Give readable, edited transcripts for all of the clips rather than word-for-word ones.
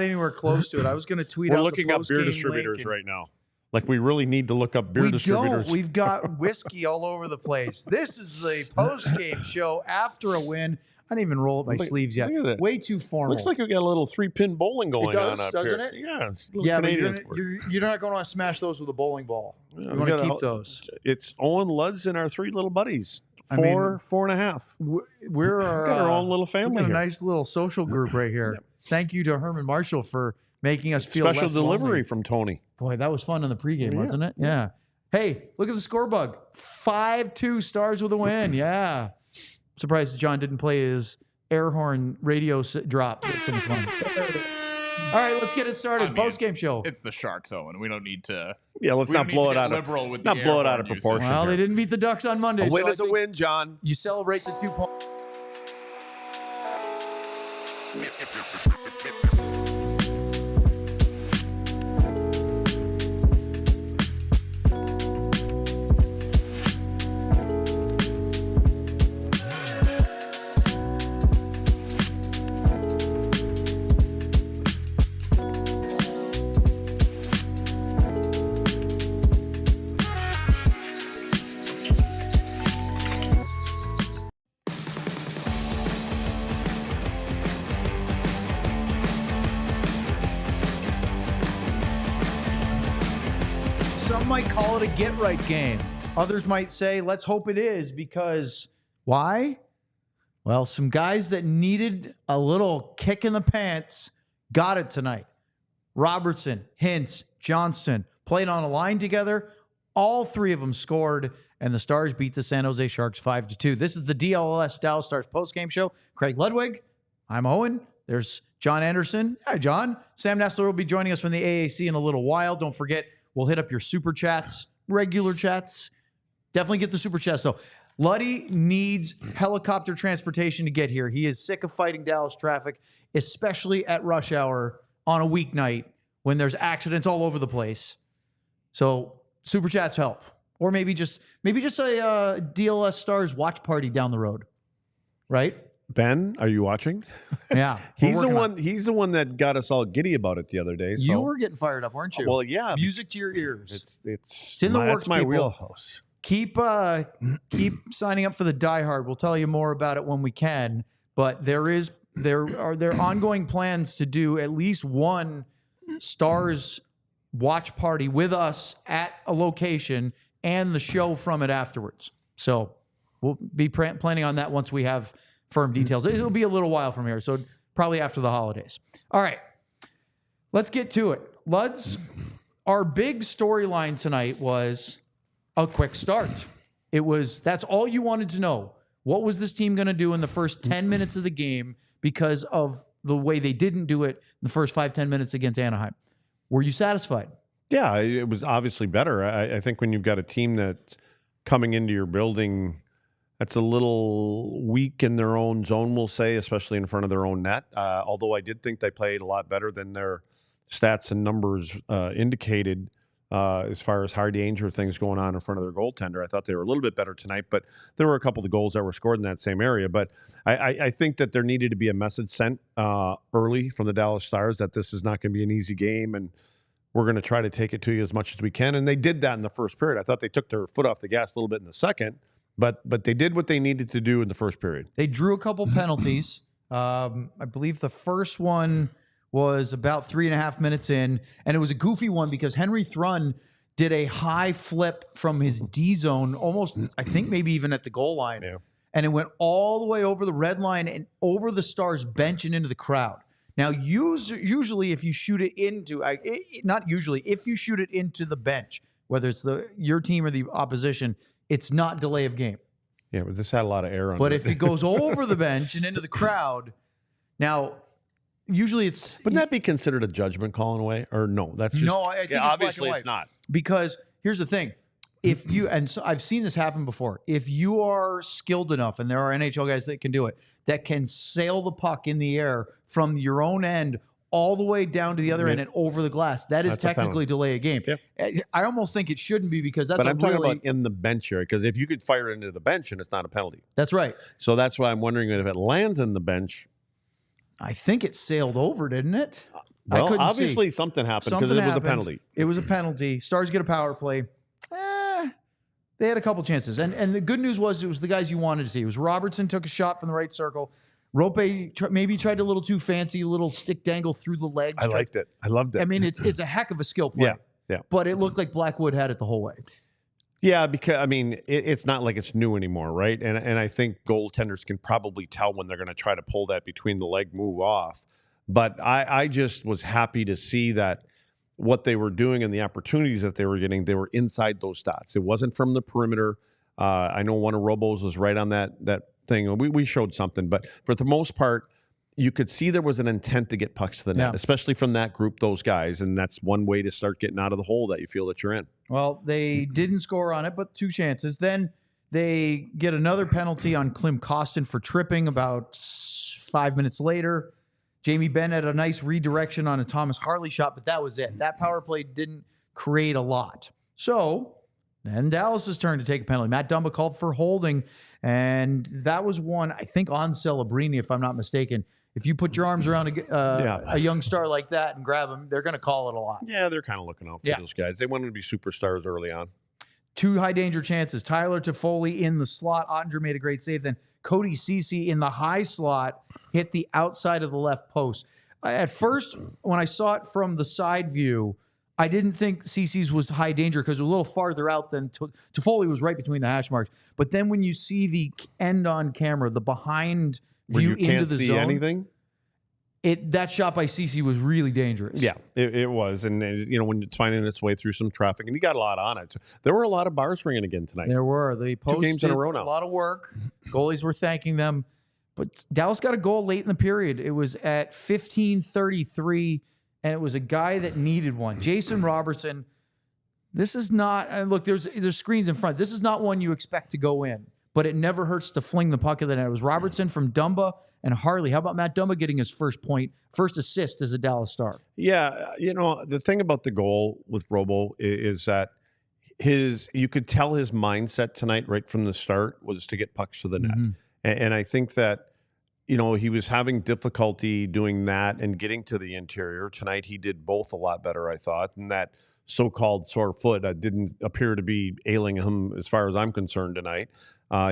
anywhere close to it. I was going to tweet We're out looking the up beer post-game distributors link right now. Like, we really need to look up beer distributors. Don't. We've got whiskey all over the place. This is the post-game show after a win. I didn't even roll up my sleeves yet. Way too formal. Looks like we got a little 3-pin bowling going on up doesn't here. it? Yeah, it's Yeah, but you're not going to want to smash those with a bowling ball. Yeah, you want to keep those. It's Owen, Luds, and our 3 little buddies. 4.5. We're got our own little family. We got a here. nice little social group right here. Yep. Thank you to Herman Marshall for making us feel Special less delivery lonely. from Tony. Boy, that was fun in the pregame, wasn't it? Yeah. Hey, look at the score bug. 5-2 Stars with a win. Yeah. Surprised John didn't play his air horn radio drop. It's gonna be fun. All right, let's get it started. Post-game show. It's the Sharks, Owen. We don't need to. Yeah, let's not blow it out of proportion. Well, they didn't beat the Ducks on Monday. A win is a win, John. You celebrate the 2 points. Some might call it a get-right game. Others might say, let's hope it is, because why? Well, some guys that needed a little kick in the pants got it tonight. Robertson, Hintz, Johnston played on a line together. All 3 of them scored, and the Stars beat the San Jose Sharks 5-2. This is the DLS Dallas Stars postgame show. Craig Ludwig, I'm Owen. There's John Anderson. Hi, John. Sam Nestler will be joining us from the AAC in a little while. Don't forget, we'll hit up your super chats, regular chats. Definitely get the super chats, though. Luddy needs helicopter transportation to get here. He is sick of fighting Dallas traffic, especially at rush hour on a weeknight when there's accidents all over the place. So super chats help. Or maybe just a DLS Stars watch party down the road. Right? Ben, are you watching? Yeah. He's the one that got us all giddy about it the other day. So. You were getting fired up, weren't you? Well, yeah. Music to your ears. It's in the works, that's my people. wheelhouse. Keep signing up for the Die Hard. We'll tell you more about it when we can. But there are ongoing plans to do at least one Stars watch party with us at a location and the show from it afterwards. So we'll be planning on that once we have firm details. It'll be a little while from here, so probably after the holidays. All right, let's get to it. Luds, our big storyline tonight was a quick start. That's all you wanted to know. What was this team going to do in the first 10 minutes of the game because of the way they didn't do it in the first 5-10 minutes against Anaheim? Were you satisfied? Yeah, it was obviously better. I think when you've got a team that's coming into your building that's a little weak in their own zone, we'll say, especially in front of their own net. Although I did think they played a lot better than their stats and numbers indicated as far as high danger things going on in front of their goaltender. I thought they were a little bit better tonight, but there were a couple of goals that were scored in that same area. But I think that there needed to be a message sent early from the Dallas Stars that this is not going to be an easy game, and we're going to try to take it to you as much as we can. And they did that in the first period. I thought they took their foot off the gas a little bit in the second, but they did what they needed to do in the first period. They drew a couple penalties. I believe the first one was about 3.5 minutes in, and it was a goofy one because Henry Thrun did a high flip from his D zone, almost, I think maybe even at the goal line. Yeah. And it went all the way over the red line and over the Stars bench and into the crowd. Now, usually if you shoot it into, not usually, if you shoot it into the bench, whether it's your team or the opposition, it's not delay of game. Yeah, but this had a lot of air on it. But if it goes over the bench and into the crowd, now, usually it's... Wouldn't that be considered a judgment call in a way? Or no, that's just... No, I think it's obviously it's not. Because here's the thing. If you, and so I've seen this happen before, if you are skilled enough, and there are NHL guys that can do it, that can sail the puck in the air from your own end all the way down to the other end and over the glass, that's technically delay a game. Yep. I almost think it shouldn't be because that's But I'm talking about in the bench area, because if you could fire it into the bench and it's not a penalty. That's right. So that's why I'm wondering if it lands in the bench. I think it sailed over, didn't it? I Well, couldn't obviously see. something happened because Something it was a happened. penalty. It was a penalty. Stars get a power play. They had a couple chances. And the good news was it was the guys you wanted to see. It was Robertson took a shot from the right circle. Rope maybe tried a little too fancy, a little stick dangle through the legs. I liked it. I loved it. I mean, it's a heck of a skill play. Yeah. But it looked like Blackwood had it the whole way. Yeah, because I mean, it's not like it's new anymore, right? And I think goaltenders can probably tell when they're going to try to pull that between the leg move off. But I just was happy to see that what they were doing and the opportunities that they were getting, they were inside those dots. It wasn't from the perimeter. I know one of Robo's was right on that thing. We showed something, but for the most part, you could see there was an intent to get pucks to the net, especially from that group, those guys. And that's one way to start getting out of the hole that you feel that you're in. Well, they didn't score on it, but 2 chances. Then they get another penalty on Klim Kostin for tripping about 5 minutes later. Jamiebenn had a nice redirection on a Thomas Harley shot, but that was it. That power play didn't create a lot. So then Dallas' turn to take a penalty. Matt Dumba called for holding, and that was one, I think, on Celebrini, if I'm not mistaken. If you put your arms around a young star like that and grab him, they're going to call it a lot. Yeah, they're kind of looking out for those guys. They wanted to be superstars early on. 2 high-danger chances. Tyler Toffoli in the slot. Ottinger made a great save. Then Cody Ceci in the high slot hit the outside of the left post. At first, when I saw it from the side view, I didn't think Ceci's was high danger because it was a little farther out than Toffoli was right between the hash marks. But then when you see the end on camera, the behind view into the zone, anything. That shot by Ceci was really dangerous. Yeah, it was. And, when it's finding its way through some traffic, and he got a lot on it. There were a lot of bars ringing again tonight. There were. They posted 2 games in a row now. A lot of work. Goalies were thanking them. But Dallas got a goal late in the period. It was at 15:33, and it was a guy that needed one. Jason Robertson. This is not, and look, there's screens in front. This is not one you expect to go in. But it never hurts to fling the puck at the net. It was Robertson from Dumba and Harley. How about Matt Dumba getting his first assist as a Dallas Star? Yeah, the thing about the goal with Robo is that you could tell his mindset tonight right from the start was to get pucks to the net. And I think that, he was having difficulty doing that and getting to the interior. Tonight he did both a lot better, I thought, and that so-called sore foot didn't appear to be ailing him as far as I'm concerned tonight.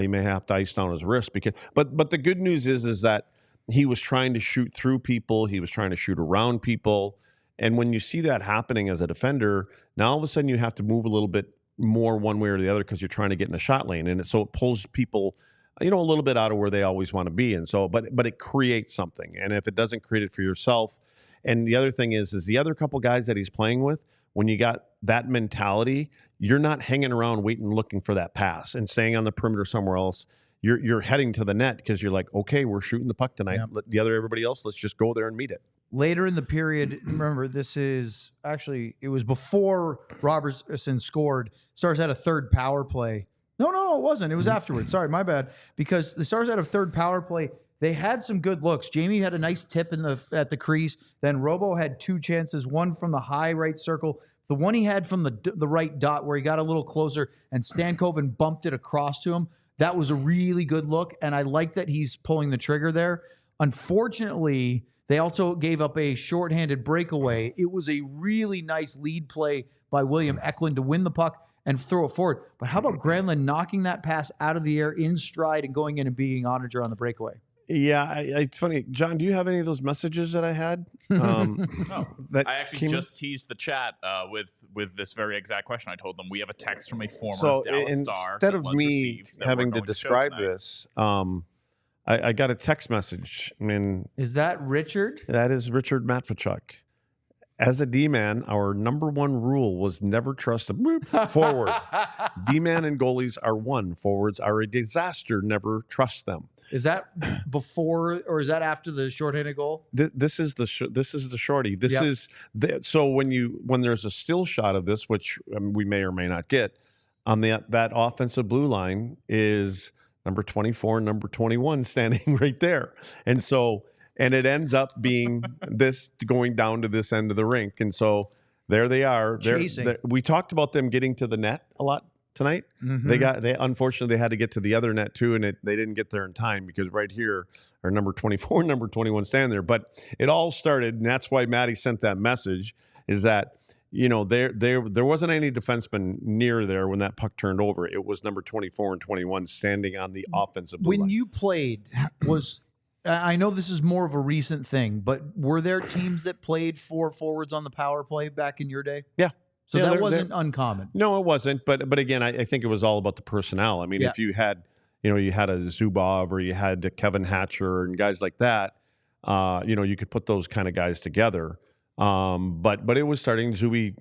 He may have to ice down his wrist but the good news is that he was trying to shoot through people. He was trying to shoot around people. And when you see that happening as a defender, now all of a sudden you have to move a little bit more one way or the other because you're trying to get in a shot lane. And so it pulls people, a little bit out of where they always want to be. And so, but it creates something. And if it doesn't create it for yourself, and the other thing is the other couple guys that he's playing with, when you got that mentality, you're not hanging around waiting, looking for that pass and staying on the perimeter somewhere else. You're heading to the net because you're like, okay, we're shooting the puck tonight. Let everybody else, let's just go there and meet it. Later in the period, remember, it was before Robertson scored. Stars had a third power play. No, it wasn't. It was afterwards. Sorry, my bad. Because the Stars had a third power play. They had some good looks. Jamie had a nice tip at the crease. Then Robo had 2 chances, one from the high right circle. The one he had from the right dot where he got a little closer and Stankoven bumped it across to him. That was a really good look, and I like that he's pulling the trigger there. Unfortunately, they also gave up a shorthanded breakaway. It was a really nice lead play by William Eklund to win the puck and throw it forward. But how about Granlund knocking that pass out of the air in stride and going in and beating Ottinger on the breakaway? Yeah, it's funny. John, do you have any of those messages that I had? I actually just teased the chat with this very exact question. I told them we have a text from a former Dallas Star. Instead of me having to describe this, I got a text message. I mean, is that Richard? That is Richard Matvachuk. As a D-man, our number one rule was never trust a forward. D-man and goalies are one. Forwards are a disaster. Never trust them. Is that before or is that after the shorthanded goal? This is the shorty. This is so when there's a still shot of this, which we may or may not get on that offensive blue line is number 24 and number 21 standing right there, and it ends up being this going down to this end of the rink. And so there they are. We talked about them getting to the net a lot tonight. They unfortunately they had to get to the other net too, and they didn't get there in time because right here are number 24, number 21 standing there. But it all started, and that's why Maddie sent that message, is that there wasn't any defenseman near there when that puck turned over. It was number 24 and 21 standing on the offensive blue line. When you played, I know this is more of a recent thing, but were there teams that played 4 forwards on the power play back in your day? Yeah. So that wasn't uncommon. No, it wasn't. But again, I think it was all about the personnel. I mean, if you had, you had a Zubov or you had a Kevin Hatcher and guys like that, you could put those kind of guys together. But it was starting. Zuby,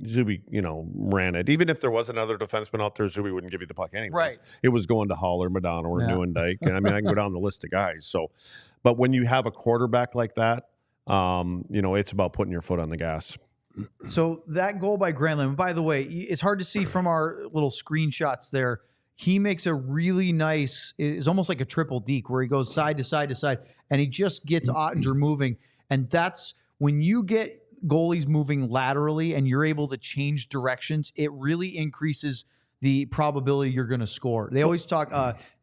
ran it. Even if there was another defenseman out there, Zuby wouldn't give you the puck anyways. Right. It was going to Hall or Madonna or Neuendijk. And I mean, I can go down the list of guys. So, but when you have a quarterback like that, it's about putting your foot on the gas. So that goal by Granlund, by the way, it's hard to see from our little screenshots there. He makes a really nice, it's almost like a triple deke where he goes side to side to side, and he just gets Oettinger moving. And that's when you get goalies moving laterally and you're able to change directions, it really increases the probability you're going to score. They always talk,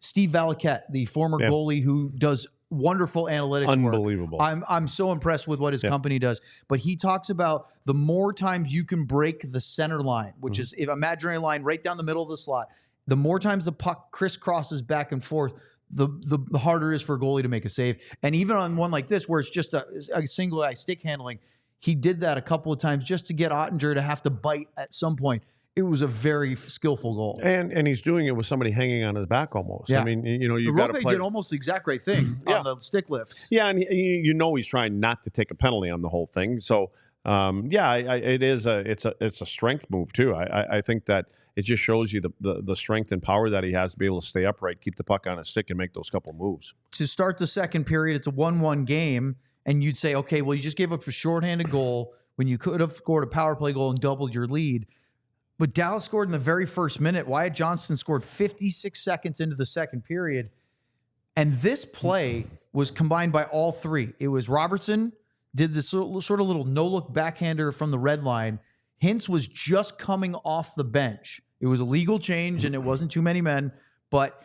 Steve Valiquette, the former goalie who does wonderful analytics Unbelievable. work. I'm so impressed with what his company does. But he talks about the more times you can break the center line, which is if imaginary line right down the middle of the slot, the more times the puck crisscrosses back and forth, the harder it is for a goalie to make a save. And even on one like this, where it's just a single eye stick handling, he did that a couple of times just to get Oettinger to have to bite at some point. It was a very skillful goal. And he's doing it with somebody hanging on his back almost. Yeah. I mean, you've got to play. Did almost the exact right thing on the stick lift. Yeah, and he's trying not to take a penalty on the whole thing. So, it is it's a strength move too. I think that it just shows you the strength and power that he has to be able to stay upright, keep the puck on his stick, and make those couple moves. To start the second period, it's a 1-1 game, and you'd say, okay, well, you just gave up a shorthanded goal when you could have scored a power play goal and doubled your lead. But Dallas scored in the very first minute. Wyatt Johnston scored 56 seconds into the second period. And this play was combined by all three. It was Robertson did this sort of little no-look backhander from the red line. Hintz was just coming off the bench. It was a legal change, and it wasn't too many men. But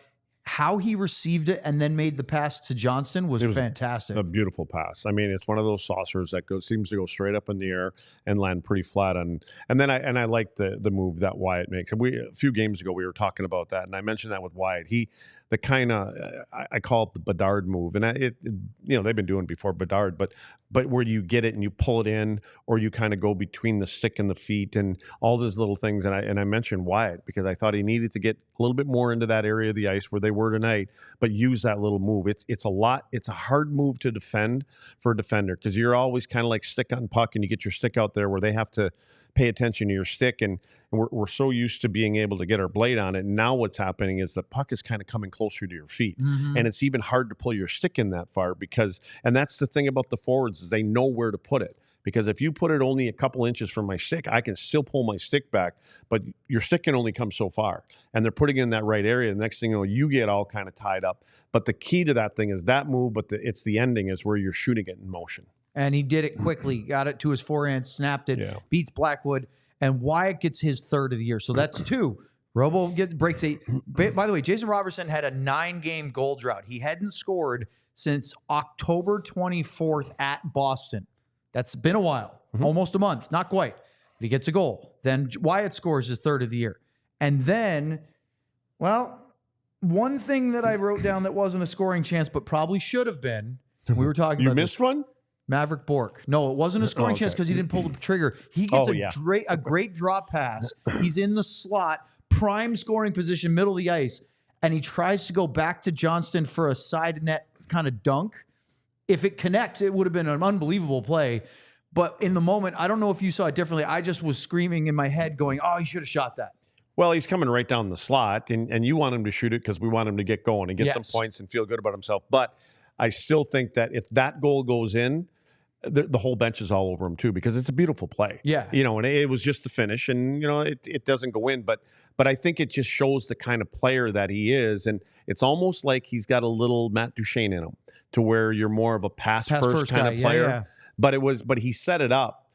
how he received it and then made the pass to Johnston was fantastic. A beautiful pass. I mean, it's one of those saucers that seems to go straight up in the air and land pretty flat on. And I like the move that Wyatt makes. And a few games ago we were talking about that, and I mentioned that with Wyatt. The kind of I call it the Bedard move, and they've been doing it before Bedard, but where you get it and you pull it in, or you kind of go between the stick and the feet, and all those little things. And I mentioned Wyatt because I thought he needed to get a little bit more into that area of the ice where they were tonight, but use that little move. It's a hard move to defend for a defender because you're always kind of like stick on puck, and you get your stick out there where they have to pay attention to your stick, and we're so used to being able to get our blade on it. And now what's happening is the puck is kind of coming closer to your feet, and it's even hard to pull your stick in that far and that's the thing about the forwards is they know where to put it. Because if you put it only a couple inches from my stick, I can still pull my stick back, but your stick can only come so far. And they're putting it in that right area. The next thing you know, you get all kind of tied up. But the key to that thing is that move, but it's the ending is where you're shooting it in motion. And he did it quickly, got it to his forehand, snapped it, beats Blackwood, and Wyatt gets his third of the year. So that's 2. Robo breaks 8. By the way, Jason Robertson had a 9-game goal drought. He hadn't scored since October 24th at Boston. That's been a while, almost a month, not quite. But he gets a goal. Then Wyatt scores his third of the year. And then, one thing that I wrote down that wasn't a scoring chance, but probably should have been, we were talking about You missed one? Maverick Bork. No, it wasn't a scoring chance because he didn't pull the trigger. He gets a great drop pass. He's in the slot, prime scoring position, middle of the ice, and he tries to go back to Johnston for a side net kind of dunk. If it connects, it would have been an unbelievable play. But in the moment, I don't know if you saw it differently. I just was screaming in my head going, oh, he should have shot that. Well, he's coming right down the slot, and you want him to shoot it because we want him to get going and get some points and feel good about himself. But I still think that if that goal goes in, the whole bench is all over him too because it's a beautiful play. Yeah. And it was just the finish, and it doesn't go in, but I think it just shows the kind of player that he is, and it's almost like he's got a little Matt Duchene in him to where you're more of a pass first kind of player. Yeah. But he set it up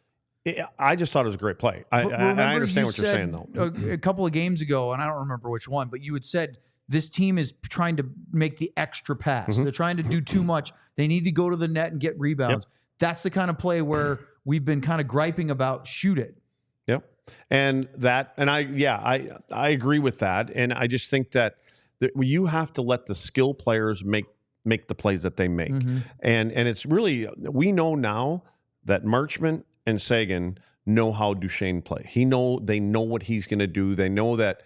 I just thought it was a great play. I understand what you're saying, though. A couple of games ago, and I don't remember which one, but you had said this team is trying to make the extra pass. They're trying to do too much. They need to go to the net and get rebounds. Yep. That's the kind of play where we've been kind of griping about. Shoot it. Yep. And I agree with that. And I just think that you have to let the skill players make the plays that they make. And it's really, we know now that Marchment and Sagan know how Duchesne play. They know what he's going to do. They know that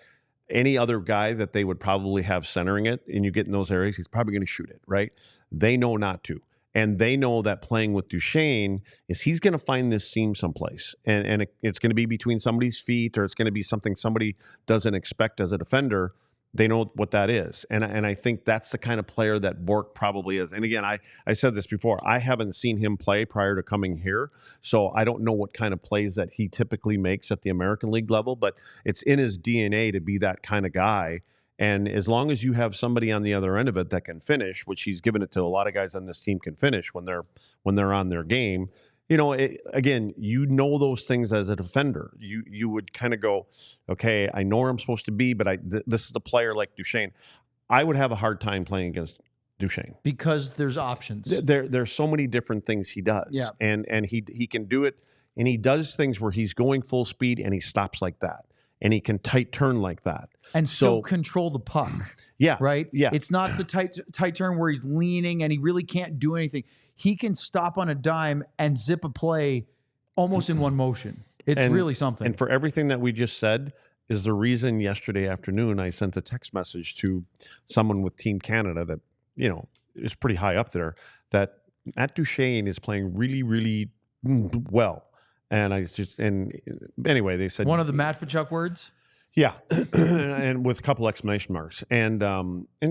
any other guy that they would probably have centering it, and you get in those areas, he's probably going to shoot it, right? They know not to. And they know that playing with Duchesne is he's going to find this seam someplace. And it's going to be between somebody's feet, or it's going to be something somebody doesn't expect as a defender. They know what that is. And I think that's the kind of player that Bork probably is. And again, I said this before, I haven't seen him play prior to coming here, so I don't know what kind of plays that he typically makes at the American League level, but it's in his DNA to be that kind of guy. And as long as you have somebody on the other end of it that can finish, which he's given it to a lot of guys on this team can finish when they're on their game, again, those things as a defender. You would kind of go, okay, I know where I'm supposed to be, but this is the player like Duchesne. I would have a hard time playing against Duchesne because there's options. There's so many different things he does, and he can do it, and he does things where he's going full speed and he stops like that, and he can tight turn like that, and still control the puck. Yeah, right. Yeah, it's not the tight turn where he's leaning and he really can't do anything. He can stop on a dime and zip a play almost in one motion. It's really something. And for everything that we just said is the reason yesterday afternoon I sent a text message to someone with Team Canada that, is pretty high up there, that Matt Duchesne is playing really, really well. And anyway, they said... One of the Matt Tkachuk words? Yeah, and with a couple exclamation marks, and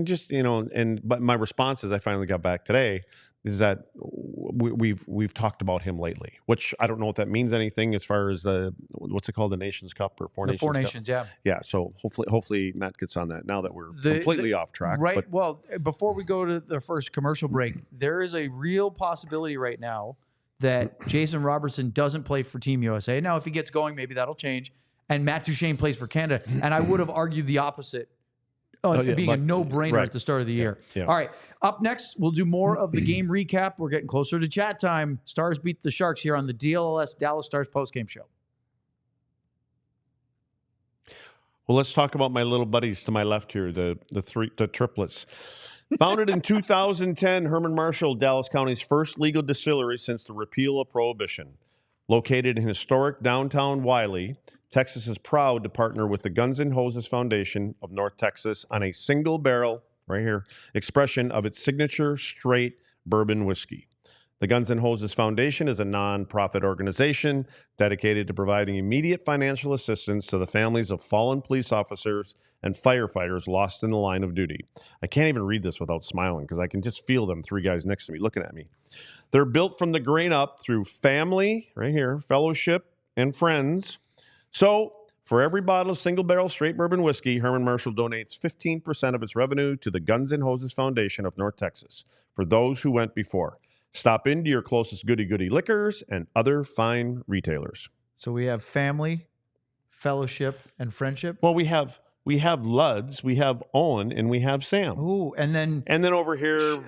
just but my response as I finally got back today is that we've talked about him lately, which I don't know if that means anything as far as what's it called, the Nations Cup or Four Nations Cup? Yeah. So hopefully Matt gets on that now that we're completely off track. Right. But, well, before we go to the first commercial break, there is a real possibility right now that Jason Robertson doesn't play for Team USA. Now, if he gets going, maybe that'll change. And Matt Duchesne plays for Canada. And I would have argued the opposite, being a no-brainer at the start of the year. Yeah. All right. Up next, we'll do more of the game recap. We're getting closer to chat time. Stars beat the Sharks here on the DLS Dallas Stars postgame show. Well, let's talk about my little buddies to my left here, the triplets. Founded in 2010, Herman Marshall, Dallas County's first legal distillery since the repeal of Prohibition. Located in historic downtown Wiley, Texas is proud to partner with the Guns N' Hoses Foundation of North Texas on a single barrel, right here, expression of its signature straight bourbon whiskey. The Guns N' Hoses Foundation is a nonprofit organization dedicated to providing immediate financial assistance to the families of fallen police officers and firefighters lost in the line of duty. I can't even read this without smiling because I can just feel them, three guys next to me looking at me. They're built from the grain up through family, right here, fellowship, and friends. So, for every bottle of single barrel straight bourbon whiskey, Herman Marshall donates 15% of its revenue to the Guns N' Hoses Foundation of North Texas for those who went before. Stop into your closest goody-goody liquors and other fine retailers. So we have family, fellowship, and friendship. Well, we have Luds, we have Owen, and we have Sam. Ooh, and then over here,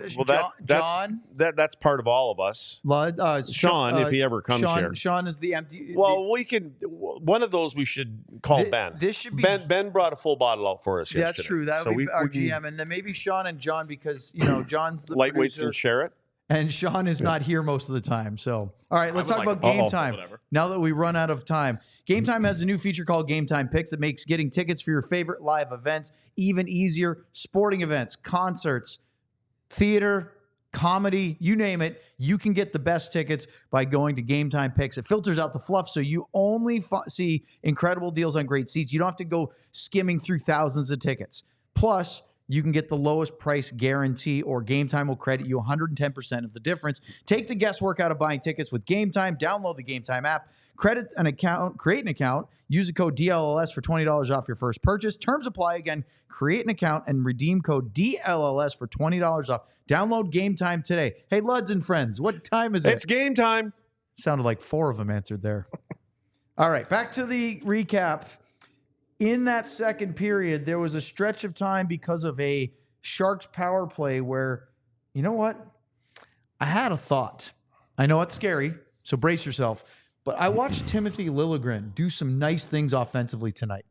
John. That's part of all of us. Lud, Sean, if he ever comes here. Sean is the empty. Well, we can. One of those we should call Ben. This should be Ben brought a full bottle out for us yesterday. That's true. That would be our GM, and then maybe Sean and John because John's the lightweights producer. can share it. And Sean is not here most of the time. So, all right, let's talk about Game Time. Now that we run out of time. Game Time has a new feature called Game Time Picks that makes getting tickets for your favorite live events even easier. Sporting events, concerts, theater, comedy, you name it. You can get the best tickets by going to Game Time Picks. It filters out the fluff so you only see incredible deals on great seats. You don't have to go skimming through thousands of tickets. Plus, you can get the lowest price guarantee, or Game Time will credit you 110% of the difference. Take the guesswork out of buying tickets with Game Time. Download the Game Time app, create an account, use the code DLLS for $20 off your first purchase. Terms apply. Again, create an account and redeem code DLLS for $20 off. Download Game Time today. Hey, Luds and friends, what time is it? It's game time. Sounded like 4 of them answered there. All right, back to the recap. In that second period, there was a stretch of time because of a Sharks power play where, you know what? I had a thought. I know it's scary, so brace yourself. But I watched Timothy Liljegren do some nice things offensively tonight.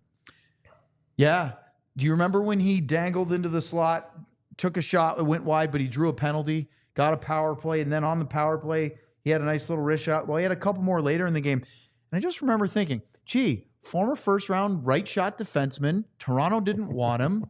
Yeah. Do you remember when he dangled into the slot, took a shot, it went wide, but he drew a penalty, got a power play, and then on the power play, he had a nice little wrist shot. Well, he had a couple more later in the game. And I just remember thinking, gee, former first-round right shot defenseman, Toronto didn't want him.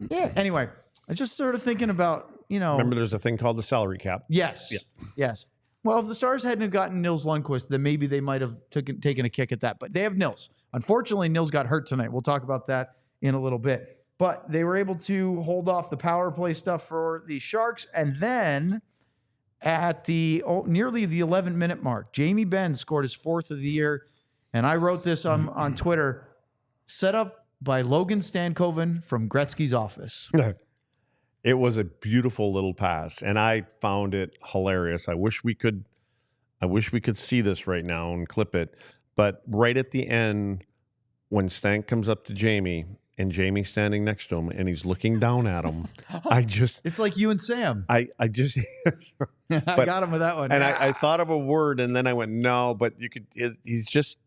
Yeah. Anyway, I just started thinking about, Remember there's a thing called the salary cap. Yes. Yeah. Yes. Well, if the Stars hadn't have gotten Nils Lundqvist, then maybe they might have taken a kick at that. But they have Nils. Unfortunately, Nils got hurt tonight. We'll talk about that in a little bit. But they were able to hold off the power play stuff for the Sharks. And then at nearly the 11-minute mark, Jamie Benn scored his 4th of the year. And I wrote this on Twitter, set up by Logan Stankoven from Gretzky's office. It was a beautiful little pass, and I found it hilarious. I wish we could see this right now and clip it. But right at the end, when Stank comes up to Jamie and Jamie's standing next to him and he's looking down at him, it's like you and Sam. I just I got him with that one. And I thought of a word and then I went, no, but he's just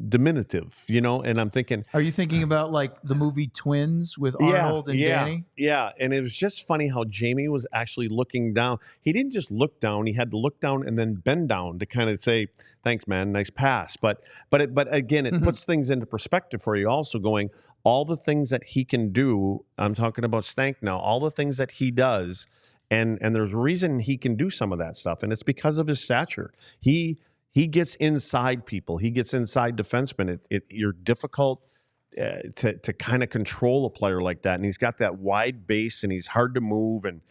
diminutive, and I'm thinking, are you thinking about like the movie Twins with Arnold and Danny? Yeah. And it was just funny how Jamie was actually looking down. He didn't just look down, he had to look down and then bend down to kind of say, thanks, man, nice pass. But again, it puts things into perspective for you, also going, all the things that he can do. I'm talking about Stank now, all the things that he does, and there's a reason he can do some of that stuff, and it's because of his stature. He gets inside people. He gets inside defensemen. You're difficult to kind of control a player like that. And he's got that wide base, and he's hard to move. And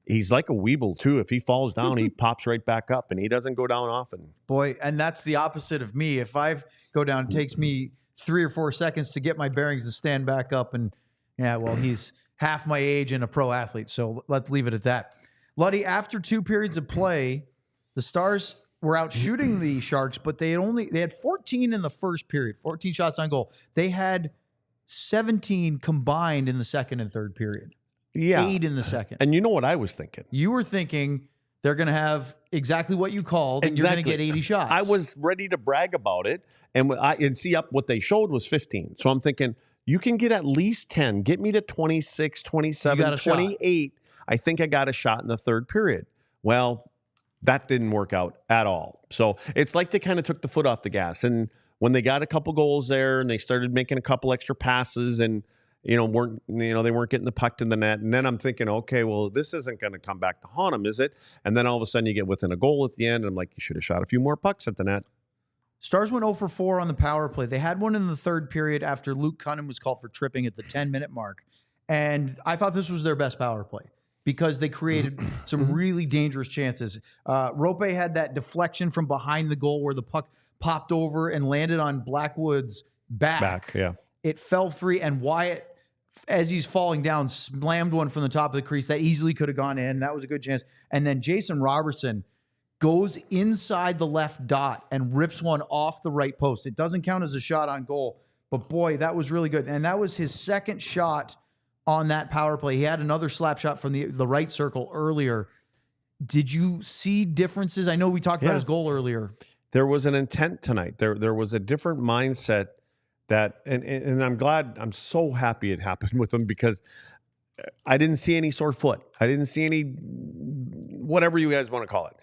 he's like a weeble, too. If he falls down, he pops right back up, and he doesn't go down often. Boy, and that's the opposite of me. If I go down, it takes me 3 or 4 seconds to get my bearings to stand back up. And, he's half my age and a pro athlete. So let's leave it at that. Luddy, after 2 periods of play, the Stars were out shooting the Sharks, but they had 14 in the first period, 14 shots on goal. They had 17 combined in the second and third period. Yeah. 8 in the second. And you know what I was thinking? You were thinking they're going to have exactly what you called, and you're going to get 80 shots. I was ready to brag about it, and see up what they showed was 15. So I'm thinking, you can get at least 10. Get me to 26, 27, 28. I think I got a shot in the third period. Well, that didn't work out at all. So it's like they kind of took the foot off the gas. And when they got a couple goals there and they started making a couple extra passes and, they weren't getting the puck in the net. And then I'm thinking, okay, well, this isn't going to come back to haunt them, is it? And then all of a sudden you get within a goal at the end. And I'm like, you should have shot a few more pucks at the net. Stars went 0 for 4 on the power play. They had one in the third period after Luke Cunningham was called for tripping at the 10-minute mark. And I thought this was their best power play, because they created some really dangerous chances. Rope had that deflection from behind the goal where the puck popped over and landed on Blackwood's back. Yeah. It fell free, and Wyatt, as he's falling down, slammed one from the top of the crease that easily could have gone in. That was a good chance. And then Jason Robertson goes inside the left dot and rips one off the right post. It doesn't count as a shot on goal, but boy, that was really good. And that was his second shot on that power play. He had another slap shot from the right circle earlier. Did you see differences? I know we talked about his goal earlier. There was an intent tonight. There was a different mindset that, and I'm so happy it happened with him, because I didn't see any sore foot. I didn't see any, whatever you guys want to call it.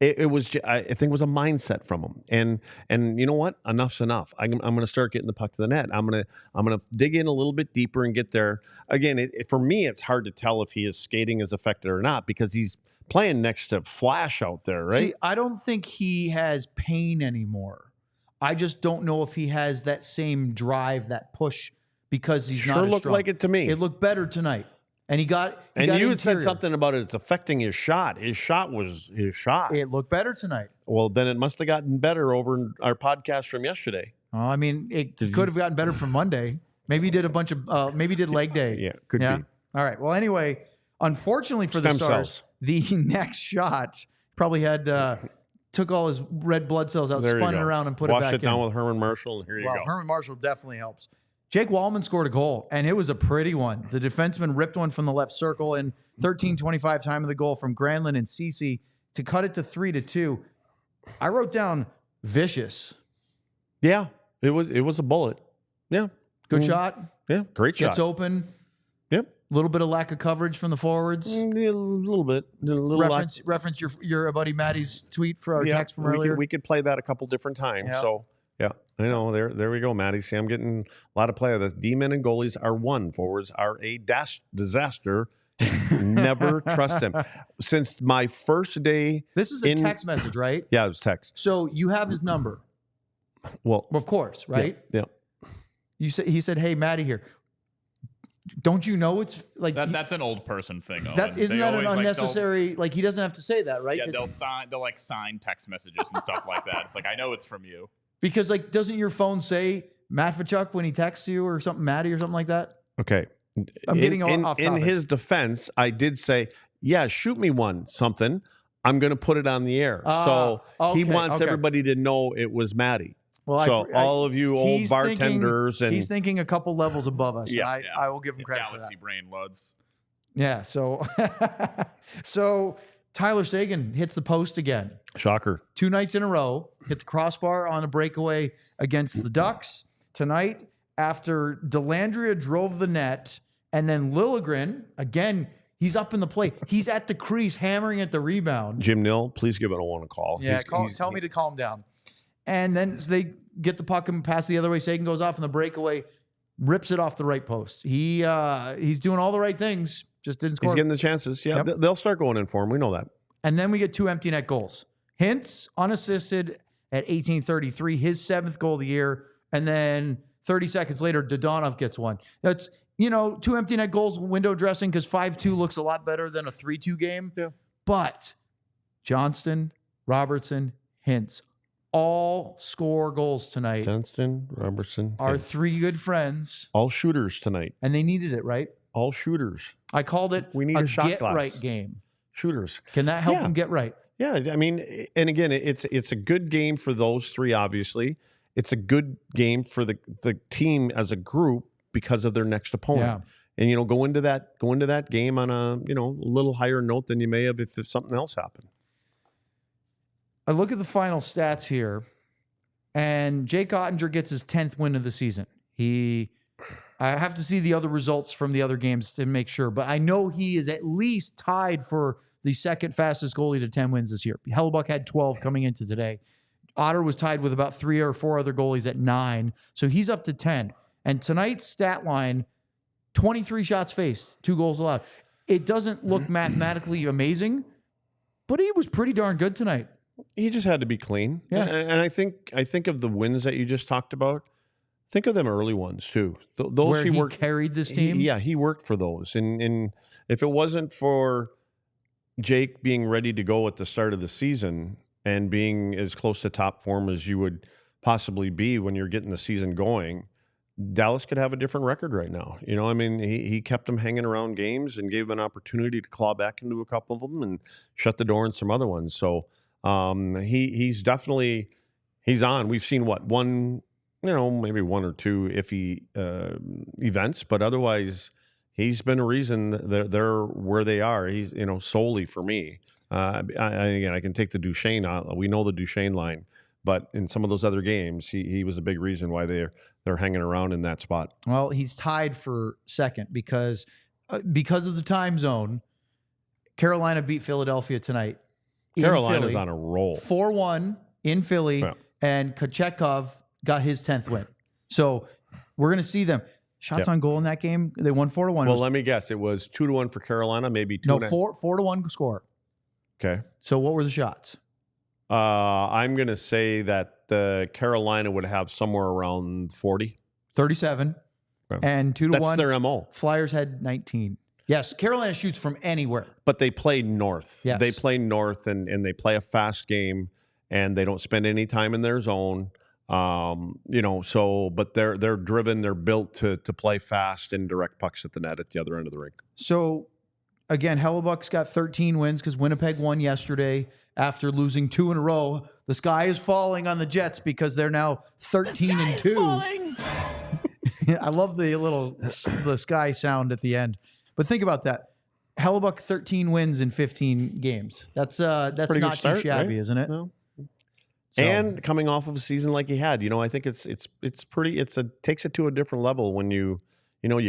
It was, I think it was a mindset from him. And you know what? Enough's enough. I'm going to start getting the puck to the net. I'm going to dig in a little bit deeper and get there. Again, for me, it's hard to tell if his skating is affected or not, because he's playing next to Flash out there, right? See, I don't think he has pain anymore. I just don't know if he has that same drive, that push, because he's not as strong. Sure looked like it to me. It looked better tonight. And he got you had said something about it's affecting his shot. His shot was his shot. It looked better tonight. Well, then it must have gotten better over in our podcast from yesterday. Oh, I mean, it could have gotten better from Monday. Maybe he did a bunch of maybe he did leg day. Yeah, could be. All right. Well, anyway, unfortunately for the Stars, the next shot probably had took all his red blood cells out, There you spun it go. around, and put it back in. Wash it down with Herman Marshall, and here you go. Herman Marshall definitely helps. Jake Wallman scored a goal, and it was a pretty one. The defenseman ripped one from the left circle, and 13:25 time of the goal from Granlund and Ceci to cut it to 3-2. I wrote down vicious. Yeah, it was a bullet. Yeah. Good shot. Yeah, great shot. Gets open. Yep. A little bit of lack of coverage from the forwards. A little bit. Reference your buddy Maddie's tweet for our text from earlier. We could play that a couple different times. Yeah. So, yeah, I know. There we go, Maddie. See, I'm getting a lot of play of this. D-men and goalies are one. Forwards are a disaster. Never trust them. Since my first day. This is a text message, right? Yeah, it was text. So you have his number. Well, of course, right? Yeah. He said, "Hey, Maddie here. Don't you know it's like that's an old person thing? Isn't that an unnecessary? Like he doesn't have to say that, right? Yeah, they'll sign text messages and stuff like that. It's like I know it's from you because doesn't your phone say Matt Fachuk when he texts you or something, Maddie or something like that? Okay, I'm getting off topic. In his defense, I did say, yeah, shoot me something. I'm going to put it on the air. He wants everybody to know it was Maddie. Well, all of you old bartenders he's thinking a couple levels above us. Yeah, and I will give him credit for that. Galaxy brain loads. Yeah. So, Tyler Seguin hits the post again. Shocker. 2 nights in a row, hit the crossbar on a breakaway against the Ducks. Tonight, after Delandria drove the net, and then Liljegren again. He's up in the play. He's at the crease, hammering at the rebound. Jim Nill, please give Owen a call. Yeah, tell me to calm down. And then they get the puck and pass the other way. Seguin goes off in the breakaway, rips it off the right post. He's doing all the right things, just didn't score. He's getting the chances. Yeah, they'll start going in for him. We know that. And then we get 2 empty net goals. Hintz, unassisted at 18:33, his 7th goal of the year. And then 30 seconds later, Dodonov gets one. That's 2 empty net goals, window dressing, because 5-2 looks a lot better than a 3-2 game. Yeah. But Johnston, Robertson, Hintz, all score goals tonight. Johnston, Robertson, our 3 good friends. All shooters tonight. And they needed it, right? All shooters. I called it we need a shot get glass. Right game. Shooters. Can that help them get right? Yeah, I mean, and again, it's a good game for those 3, obviously. It's a good game for the team as a group because of their next opponent. Yeah. And go into that game on a little higher note than you may have if something else happened. I look at the final stats here, and Jake Oettinger gets his 10th win of the season. I have to see the other results from the other games to make sure, but I know he is at least tied for the second fastest goalie to 10 wins this year. Hellebuck had 12 coming into today. Otter was tied with about 3 or 4 other goalies at 9, so he's up to 10. And tonight's stat line, 23 shots faced, 2 goals allowed. It doesn't look mathematically amazing, but he was pretty darn good tonight. He just had to be clean. Yeah. And I think of the wins that you just talked about. Think of them early ones too. Those where he carried this team. He worked for those. And if it wasn't for Jake being ready to go at the start of the season and being as close to top form as you would possibly be when you're getting the season going, Dallas could have a different record right now. I mean, he kept them hanging around games and gave them an opportunity to claw back into a couple of them and shut the door on some other ones. So he's definitely on. We've seen one, maybe 1 or 2 iffy events, but otherwise he's been a reason they're where they are. He's solely for me. Again, I can take the Duchesne out. We know the Duchesne line, but in some of those other games, he was a big reason why they're hanging around in that spot. Well, he's tied for second because of the time zone. Carolina beat Philadelphia tonight. Carolina's on a roll. 4-1 in Philly, and Kochetkov got his 10th win. So we're going to see them. Shots on goal in that game, they won 4-1. Well, let me guess. It was 2-1 for Carolina, maybe 2. No, 4-1 score. Okay. So what were the shots? I'm going to say that Carolina would have somewhere around 40. 37. Okay. And 2-1. That's their MO. Flyers had 19. Yes, Carolina shoots from anywhere. But they play north. Yes. They play north, and they play a fast game, and they don't spend any time in their zone. But they're driven, they're built to play fast and direct pucks at the net at the other end of the rink. So, again, Hellebuck's got 13 wins because Winnipeg won yesterday. after losing 2 in a row. The sky is falling on the Jets because they're now 13-2. I love the sky sound at the end. But think about that. Hellebuck 13 wins in 15 games. That's Pretty not good start, too shabby, right? isn't it? No. So, And coming off of a season like he had, I think it's takes it to a different level when you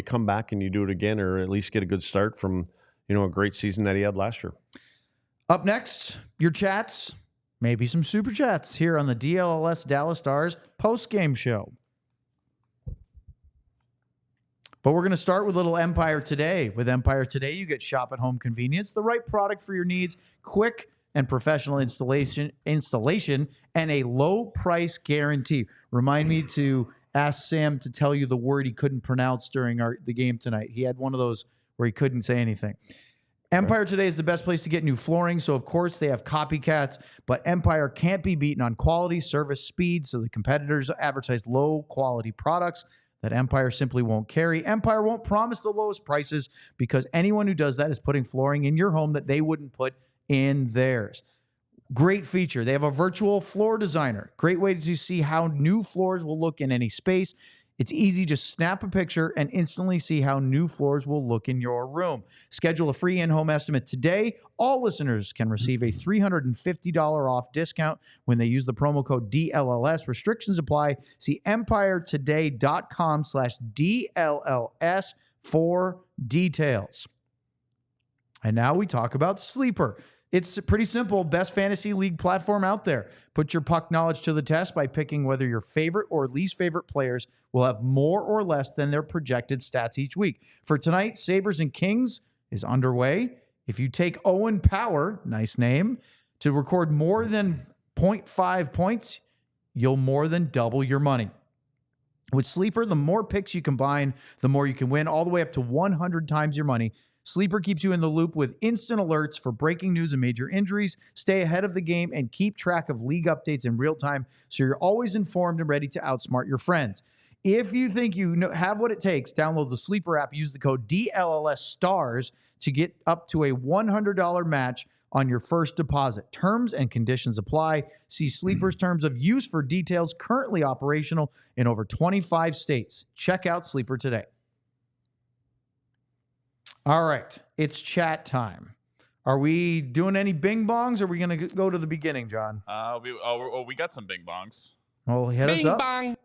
come back and you do it again, or at least get a good start from, a great season that he had last year. up next, your chats, maybe some super chats here on the DLLS Dallas Stars post-game show. But we're going to start with little Empire Today. With Empire Today, you get shop at home convenience, the right product for your needs, quick and professional installation, and a low price guarantee. Remind me to ask Sam to tell you the word he couldn't pronounce during the game tonight. He had one of those where he couldn't say anything. Empire Today is the best place to get new flooring, so of course they have copycats, but Empire can't be beaten on quality, service, speed, so the competitors advertise low-quality products that Empire simply won't carry. Empire won't promise the lowest prices because anyone who does that is putting flooring in your home that they wouldn't put in theirs. Great feature. They have a virtual floor designer. Great way to see how new floors will look in any space. It's easy. Just snap a picture and instantly see how new floors will look in your room. Schedule a free in-home estimate today. All listeners can receive a $350 off discount when they use the promo code DLLS. Restrictions apply. See empiretoday.com/DLLS for details. And now we talk about Sleeper. It's pretty simple. Best fantasy league platform out there. Put your puck knowledge to the test by picking whether your favorite or least favorite players will have more or less than their projected stats each week. For tonight, Sabres and Kings is underway. If you take Owen Power, nice name, to record more than 0.5 points, you'll more than double your money. With Sleeper, the more picks you combine, the more you can win, all the way up to 100 times your money. Sleeper keeps you in the loop with instant alerts for breaking news and major injuries. Stay ahead of the game and keep track of league updates in real time so you're always informed and ready to outsmart your friends. If you think you have what it takes, download the Sleeper app. Use the code DLLS STARS to get up to a $100 match on your first deposit. Terms and conditions apply. See Sleeper's terms of use for details. Currently operational in over 25 states. Check out Sleeper today. All right, it's chat time. Are we doing any bing bongs, or are we going to go to the beginning, John? We got some bing bongs. Well, hit us up. Bong.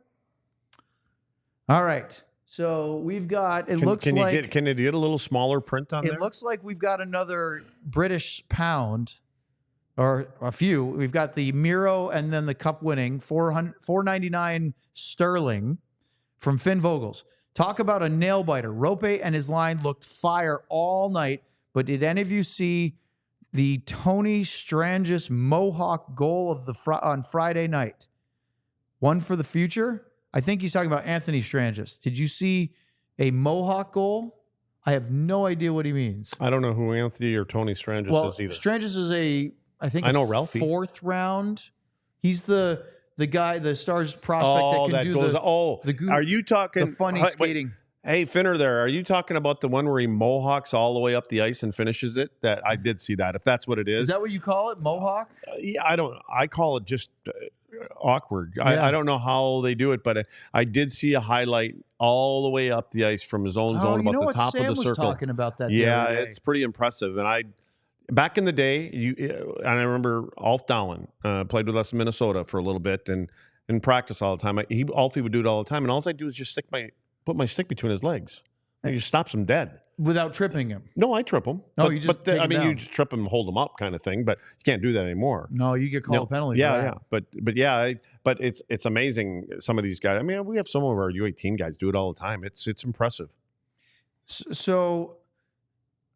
All right, so we've got, can you get a little smaller print on there? It looks like we've got another British pound, or a few. We've got the Miro and then the cup winning, $4.99 sterling from Finn Vogels. Talk about a nail biter. Rope and his line looked fire all night, but did any of you see the Tony Strangis Mohawk goal of on Friday night? One for the future? I think he's talking about Anthony Strangis. Did you see a Mohawk goal? I have no idea what he means. I don't know who Anthony or Tony Strangis is either. Strangis is I know Ralphie. 4th round. He's the guy, the Stars prospect that can are you talking the funny skating? Hey, Finner, are you talking about the one where he mohawks all the way up the ice and finishes it? That I did see that. If that's what it is, is that what you call it, mohawk? Yeah, I call it just awkward. Yeah. I don't know how they do it, but I did see a highlight all the way up the ice from his own zone about the top Sam of the circle. Was talking about that. Yeah, it's pretty impressive, and back in the day, and I remember Alf Dowling played with us in Minnesota for a little bit and in practice all the time. Alfie would do it all the time, and all I do is just put my stick between his legs, and he just stops him dead without tripping him. No, I trip him. Oh, you just take him down. You just trip him, hold him up, kind of thing. But you can't do that anymore. No, you get called a penalty. Yeah. But it's amazing. Some of these guys. I mean, we have some of our U18 guys do it all the time. It's impressive. So.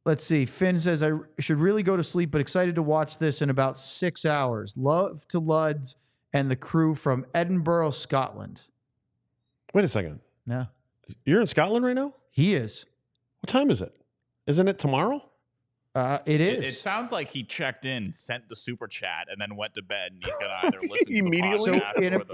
Let's see. Finn says, I should really go to sleep, but excited to watch this in about 6 hours. Love to Luds and the crew from Edinburgh, Scotland. Wait a second. Yeah. You're in Scotland right now? He is. What time is it? Isn't it tomorrow? It is. It sounds like he checked in, sent the super chat, and then went to bed, and he's going to either listen immediately.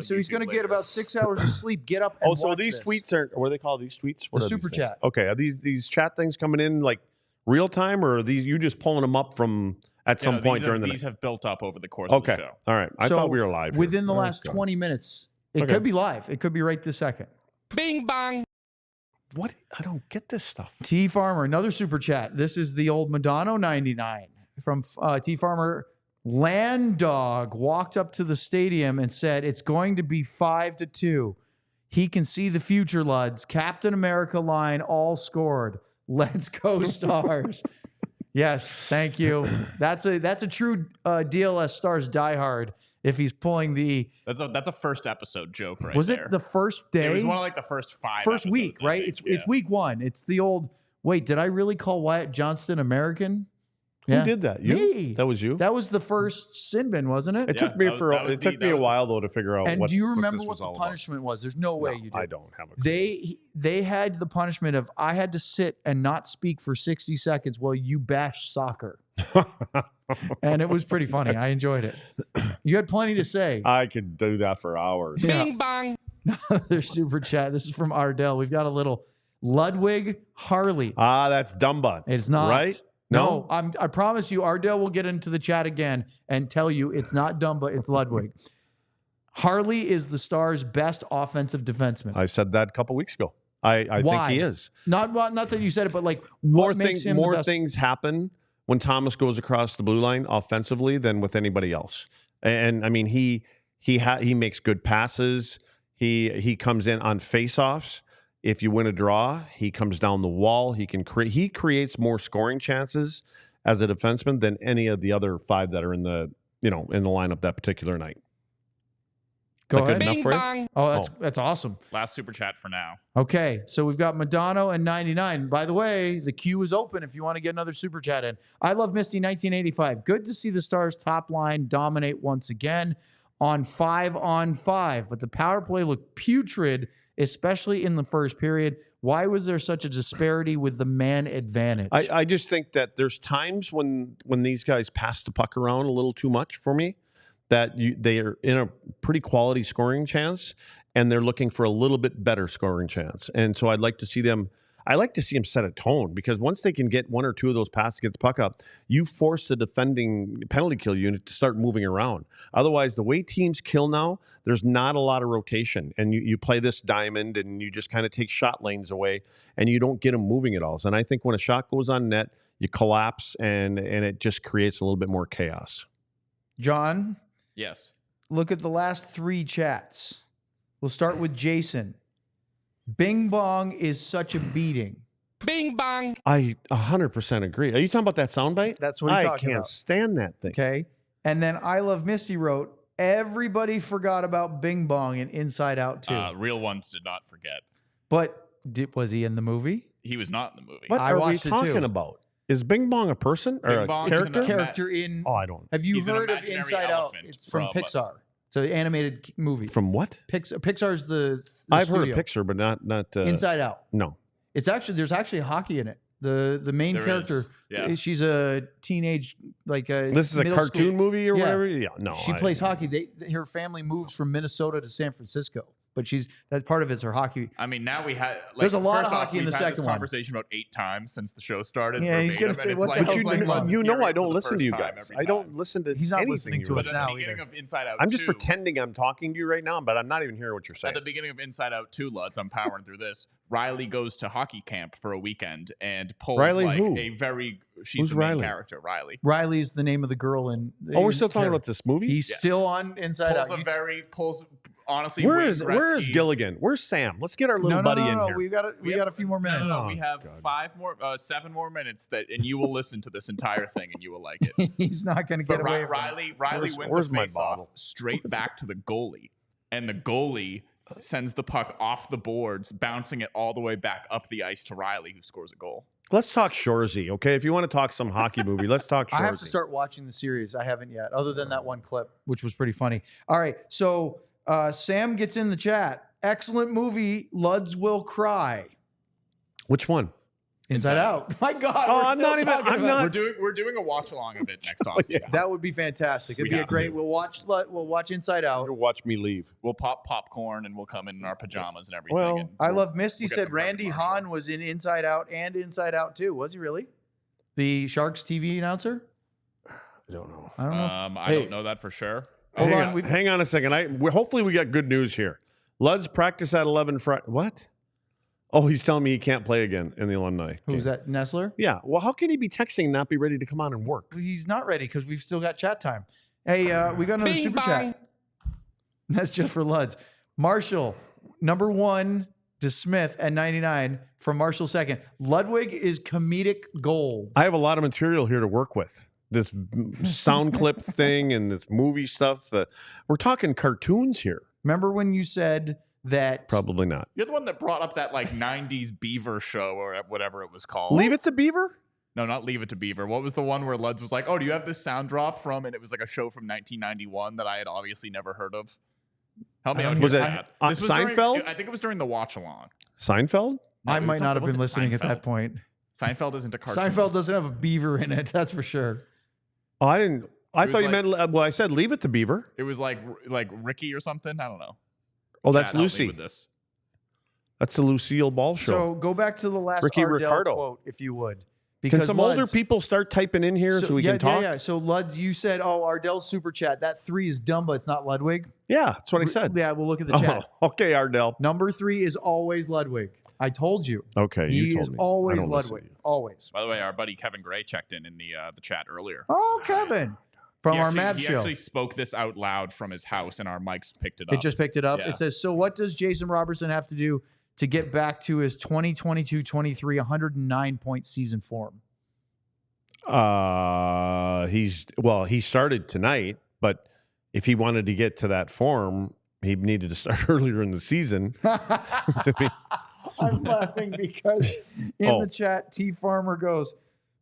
So he's going to get about 6 hours of sleep, get up and so these tweets are, what do they call these tweets? What the super chat. Okay. Are these chat things coming in like real time, or are these you just pulling them up from at some point during the night. These have built up over the course of the show. All right. I thought we were live. Within the last 20 minutes, it could be live. It could be right this second. Bing bang. What? I don't get this stuff. T Farmer, another super chat. This is the old Madonna 99 from T Farmer. Land Dog walked up to the stadium and said, "It's going to be 5-2. He can see the future, Luds. Captain America line all scored. Let's go, Stars." Yes, thank you. That's a true DLS Stars diehard. If he's pulling the that's a first episode joke right was there. it the first day? It was one of like the first week, right? It's week 1. It's the old. Wait, did I really call Wyatt Johnston American? Who did that? You? Me. That was you? That was the first sin bin, wasn't it? It took me a while though to figure out. And what, do you remember what what the about. punishment was? There's no way you do. I don't have a clue. They had the punishment of I had to sit and not speak for 60 seconds while you bashed soccer. And it was pretty funny. I enjoyed it. You had plenty to say. I could do that for hours. Yeah. Bing bang. There's super chat. This is from Ardell. We've got a little Ludwig Harley. That's Dumba. It's not. Right? No, I promise you, Ardell will get into the chat again and tell you it's not Dumba, it's Ludwig. Harley is the Stars' best offensive defenseman. I said that a couple weeks ago. I think he is. Not that you said it, but like more things happen when Thomas goes across the blue line offensively than with anybody else. And I mean, he makes good passes. He comes in on faceoffs. If you win a draw, he comes down the wall. He creates more scoring chances as a defenseman than any of the other 5 that are in the lineup that particular night. Go ahead. Good enough for you? Oh, that's awesome. Last super chat for now. Okay, so we've got Madonna and 99. By the way, the queue is open if you want to get another super chat in. I love Misty 1985. Good to see the Stars top line dominate once again on 5-on-5, but the power play looked putrid, especially in the first period. Why was there such a disparity with the man advantage? I just think that there's times when these guys pass the puck around a little too much for me, that they are in a pretty quality scoring chance, and they're looking for a little bit better scoring chance. And so I'd like to see them set a tone, because once they can get 1 or 2 of those passes to get the puck up, you force the defending penalty kill unit to start moving around. Otherwise, the way teams kill now, there's not a lot of rotation, and you play this diamond and you just kind of take shot lanes away and you don't get them moving at all. And I think when a shot goes on net, you collapse and it just creates a little bit more chaos. John? Yes. Look at the last 3 chats. We'll start with Jason. Bing Bong is such a beating. Bing bang. I 100% agree. Are you talking about that soundbite? That's what he's talking about. I can't stand that thing. Okay. And then I Love Misty wrote, everybody forgot about Bing Bong in Inside Out 2. Real ones did not forget. But was he in the movie? He was not in the movie. What I are we watched it talking too. about? Is Bing Bong a person or Bing Bong a is character? Character in. Oh, I don't. Have you He's an heard of imaginary Inside Out? elephant It's from Pixar. It's an animated movie. From what? Pixar's the I've studio. heard of Pixar, but not Inside Out. No. It's actually there's actually hockey in it. The main There character, is. Yeah. she's a teenage This is a middle cartoon school- movie or Yeah. whatever. Yeah, no. She plays hockey. Her family moves from Minnesota to San Francisco, but that's part of it's her hockey. I mean, now we had. Like, There's a lot of first off, hockey in we've the had second this one. conversation about 8 times since the show started. Yeah, he's gonna verbatim, say, and what it's the like, hell's going on? let's You hear know it I don't for the listen to you first time guys. every I don't time. listen to. He's not anything listening you to us say. now. At the beginning of Inside Out I'm just 2, pretending I'm talking to you right now, but I'm not even hearing what you're saying. At the beginning of Inside Out 2, Lutz, I'm powering through this. Riley goes to hockey camp for a weekend and pulls Riley like who? a very. She's Who's the main Riley? character, Riley. Riley is the name of the girl in. Oh, we're still talking about this movie. He's Yes. still on Inside Pulls Out. honestly. Where Wayne is Gretzky- Gilligan? Where's Sam? Let's get our little No, buddy in no. here. We got a few more minutes. No, Oh, we have God. 7 more minutes and you will listen to this entire thing and you will like it. He's not going to So get away. from it. Riley wins where's a my face-off bottle? straight back to the goalie, and the goalie sends the puck off the boards, bouncing it all the way back up the ice to Riley, who scores a goal. Let's talk Shorzy, okay? If you want to talk some hockey movie, let's talk Shorzy. I have to start watching the series. I haven't yet, other than that one clip, which was pretty funny. All right, so Sam gets in the chat. Excellent movie. Luds will cry. Which one? Inside Out. My God. Oh, we're I'm still not even- talking I'm about not- it. We're doing a watch along of it next offseason. That would be fantastic. It'd We be a have great. to. We'll watch Inside Out. You'll watch me leave. We'll pop popcorn and we'll come in our pajamas and everything. Well, and I we'll- love Misty we'll get said some Brett Randy Marshall. Hahn was in Inside Out and Inside Out too. Was he really? The Sharks TV announcer? I don't know. I don't know. If, I don't know that for sure. Hold on, Hang on a second. Hopefully we got good news here. Lud's practice at 11 Friday. What? Oh, he's telling me he can't play again in the alumni. who's game. that? Nestler? Yeah. Well, how can he be texting and not be ready to come on and work? He's not ready because we've still got chat time. Hey, we got another Bing super bang. chat. That's just for Luds. Marshall, number 1 to Smith at 99 from Marshall second. Ludwig is comedic gold. I have a lot of material here to work with. This sound clip thing and this movie stuff. We're talking cartoons here. Remember when you said that? Probably not. You're the one that brought up that like 90s Beaver show or whatever it was called. Leave it to Beaver? No, not Leave It to Beaver. What was the one where Luds was like, oh, do you have this sound drop from? And it was like a show from 1991 that I had obviously never heard of. Help me out here. Was it Pat. on This was Seinfeld? I think it was during the watch along. Seinfeld? I might not have been listening at that point. Seinfeld isn't a cartoon. Seinfeld doesn't have a beaver in it, that's for sure. Oh, I didn't. I was thought you like- meant. Well, I said leave it to Beaver. It was like Ricky or something. I don't know. Oh, that's Chad, help me Lucy. with this. That's the Lucille Ball show. So go back to the last Ricky Ardell Ricardo. quote, if you would. Can some older Luds- people start typing in here so we yeah, can talk? Yeah. So Lud, you said, oh, Ardell's super chat. That 3 is dumb, but it's not Ludwig. Yeah, that's what I said. Yeah, we'll look at the chat. Oh, okay, Ardell. Number 3 is always Ludwig. I told you. Okay, He you told is me. always I don't listen Ludwig. to you. Always. By the way, our buddy Kevin Gray checked in the chat earlier. Oh, Kevin. From He our actually- Mad he show. actually spoke this out loud from his house, and our mics picked it up. It just picked it up. Yeah. It says, so what does Jason Robertson have to do to get back to his 2022-23 109-point season form? He started tonight, but if he wanted to get to that form, he needed to start earlier in the season. I'm laughing because in the chat, T Farmer goes,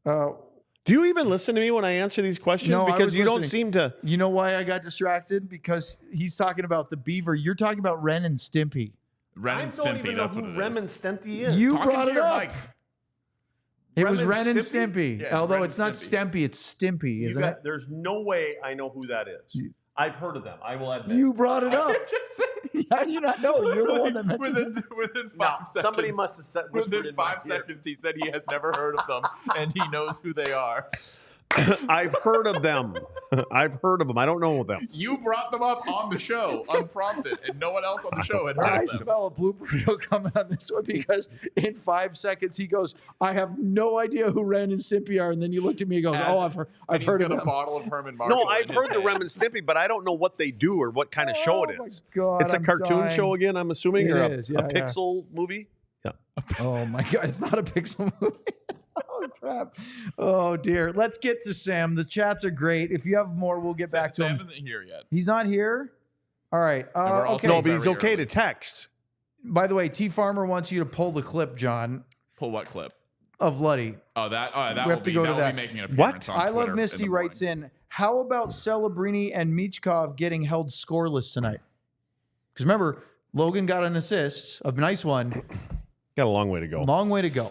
Do you even listen to me when I answer these questions? No, I because was you don't listening. seem to. you know why I got distracted? Because he's talking about the beaver. You're talking about Ren and Stimpy. Ren and Stimpy. That's what it is. Stimpy is. You Talking brought to it your up. mic. It Ren was and Ren and Stimpy? Stimpy. Yeah, it's Although Ren it's and not Stimpy. Stimpy, it's Stimpy, isn't it? There's no way I know who that is. I've heard of them. I will admit. You brought it up. How do you not know? You're the one that mentioned it. Within No, 5 seconds. somebody must have said Within 5 seconds, he said he has never heard of them, and he knows who they are. I've heard of them. I've heard of them. I don't know them. You brought them up on the show, unprompted, and no one else on the show had heard I of them. smell a blooper reel coming on this one because in 5 seconds he goes, I have no idea who Ren and Stimpy are. And then you looked at me and goes, As- oh, I've And heard he's of got a them. bottle of Herman Marco. No, I've in his heard the hand. Rem and Stimpy, but I don't know what they do or what kind of show it Oh, is. my God, It's a I'm cartoon dying. show again, I'm assuming, It or is, a yeah. pixel movie. Yeah. Oh my God, it's not a pixel movie. Oh crap. Oh dear. Let's get to Sam. The chats are great. If you have more, we'll get back to Sam him. isn't here yet. He's not here? All right. we're also- Okay. No, but he's Very okay early. to text. By the way, T Farmer wants you to pull the clip, John, Pull what clip? of Luddy. Oh, that We will have to be, go to that will that. be making an What? appearance on I Twitter Love Misty in the writes morning. in, how about Celebrini and Michkov getting held scoreless tonight? Because remember, Logan got an assist, a nice one. Got a long way to go. Long way to go.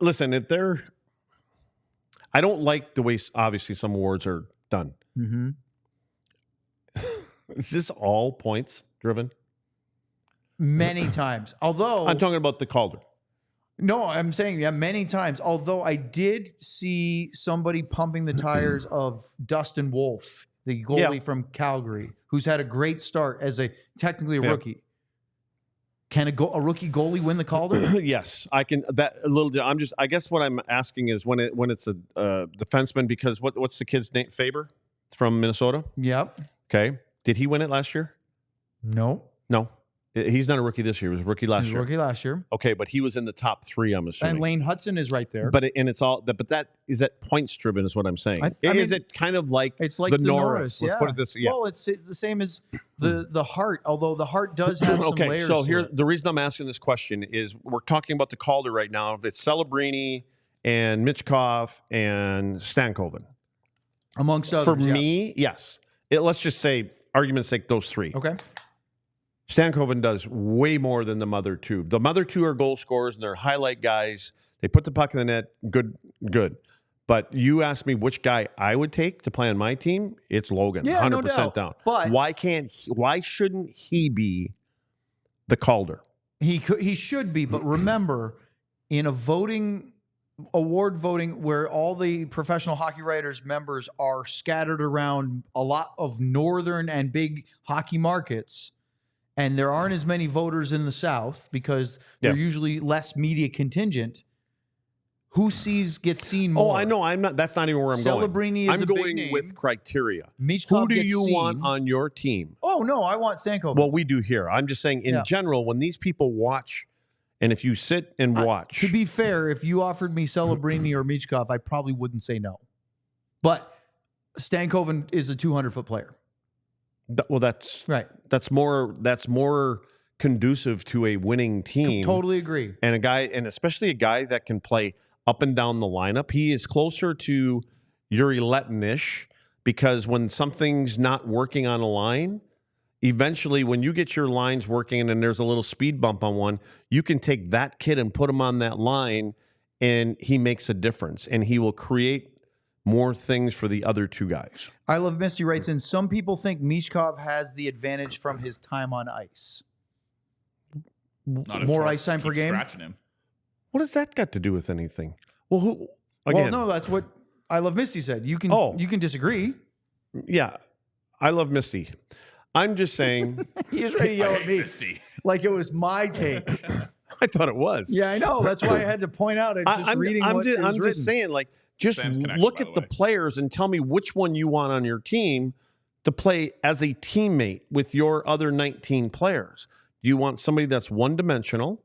Listen, if they're. I don't like the way, obviously, some awards are done. Mm-hmm. Is this all points driven? Many times. Although, I'm talking about the Calder. no, I'm saying, yeah, many times. Although I did see somebody pumping the tires of Dustin Wolf, the goalie from Calgary, who's had a great start as technically a Yeah. rookie. Can a rookie goalie win the Calder? Yes, I can. That a little. I guess what I'm asking is when it's a defenseman, because what's the kid's name? Faber from Minnesota. Yep. Okay, did he win it last year? No. No, he's not a rookie this year. He was a rookie last He's a year. rookie last year. Okay, but he was in the top 3. I'm assuming. And Lane Hudson is right there. But it's all. But that is that points driven is what I'm saying. I Is mean, it kind of like It's like the the Norris? Let's yeah. put it this. Yeah. Well, it's the same as the Hart, although the Hart does have some Okay, layers. so to here it. the reason I'm asking this question is we're talking about the Calder right now. If it's Celebrini and Michkov and Stankoven. amongst others. For yeah. me, yes. Let's just say, argument's sake, those 3. Okay. Stankoven does way more than the other 2. The other 2 are goal scorers and they're highlight guys. They put the puck in the net. Good. But you asked me which guy I would take to play on my team. It's Logan. Yeah, 100% no doubt. down. But Why shouldn't he be the Calder? he should be. But remember, in a voting award voting where all the professional hockey writers members are scattered around a lot of northern and big hockey markets, and there aren't as many voters in the South because they're usually less media contingent. Who gets seen more? Oh, I know. I'm not. That's not even where I'm going. Celebrini is I'm a big going name. with criteria. Michkov Who do gets you want seen. on your team? Oh no, I want Stankoven. Well, we do here. I'm just saying in general, when these people watch, and if you sit and watch. To be fair, if you offered me Celebrini or Michkov, I probably wouldn't say no. But Stankoven is a 200-foot player. Well, that's right. That's more conducive to a winning team. Totally agree. And especially a guy that can play up and down the lineup. He is closer to Yuri Lettin-ish because when something's not working on a line, eventually when you get your lines working and then there's a little speed bump on one, you can take that kid and put him on that line and he makes a difference and he will create more things for the other two guys. I Love Misty writes in, some people think Michkov has the advantage from his time on ice. More ice time per game? Him. What has that got to do with anything? Well, who? Again, well, no, that's what I Love Misty said. You can disagree. Yeah, I love Misty. I'm just saying. He is ready to yell at me Misty. Like it was my take. I thought it was. Yeah, I know. That's why I had to point out. I'm just saying, like, just look at the players and tell me which one you want on your team to play as a teammate with your other 19 players. Do you want somebody that's one-dimensional?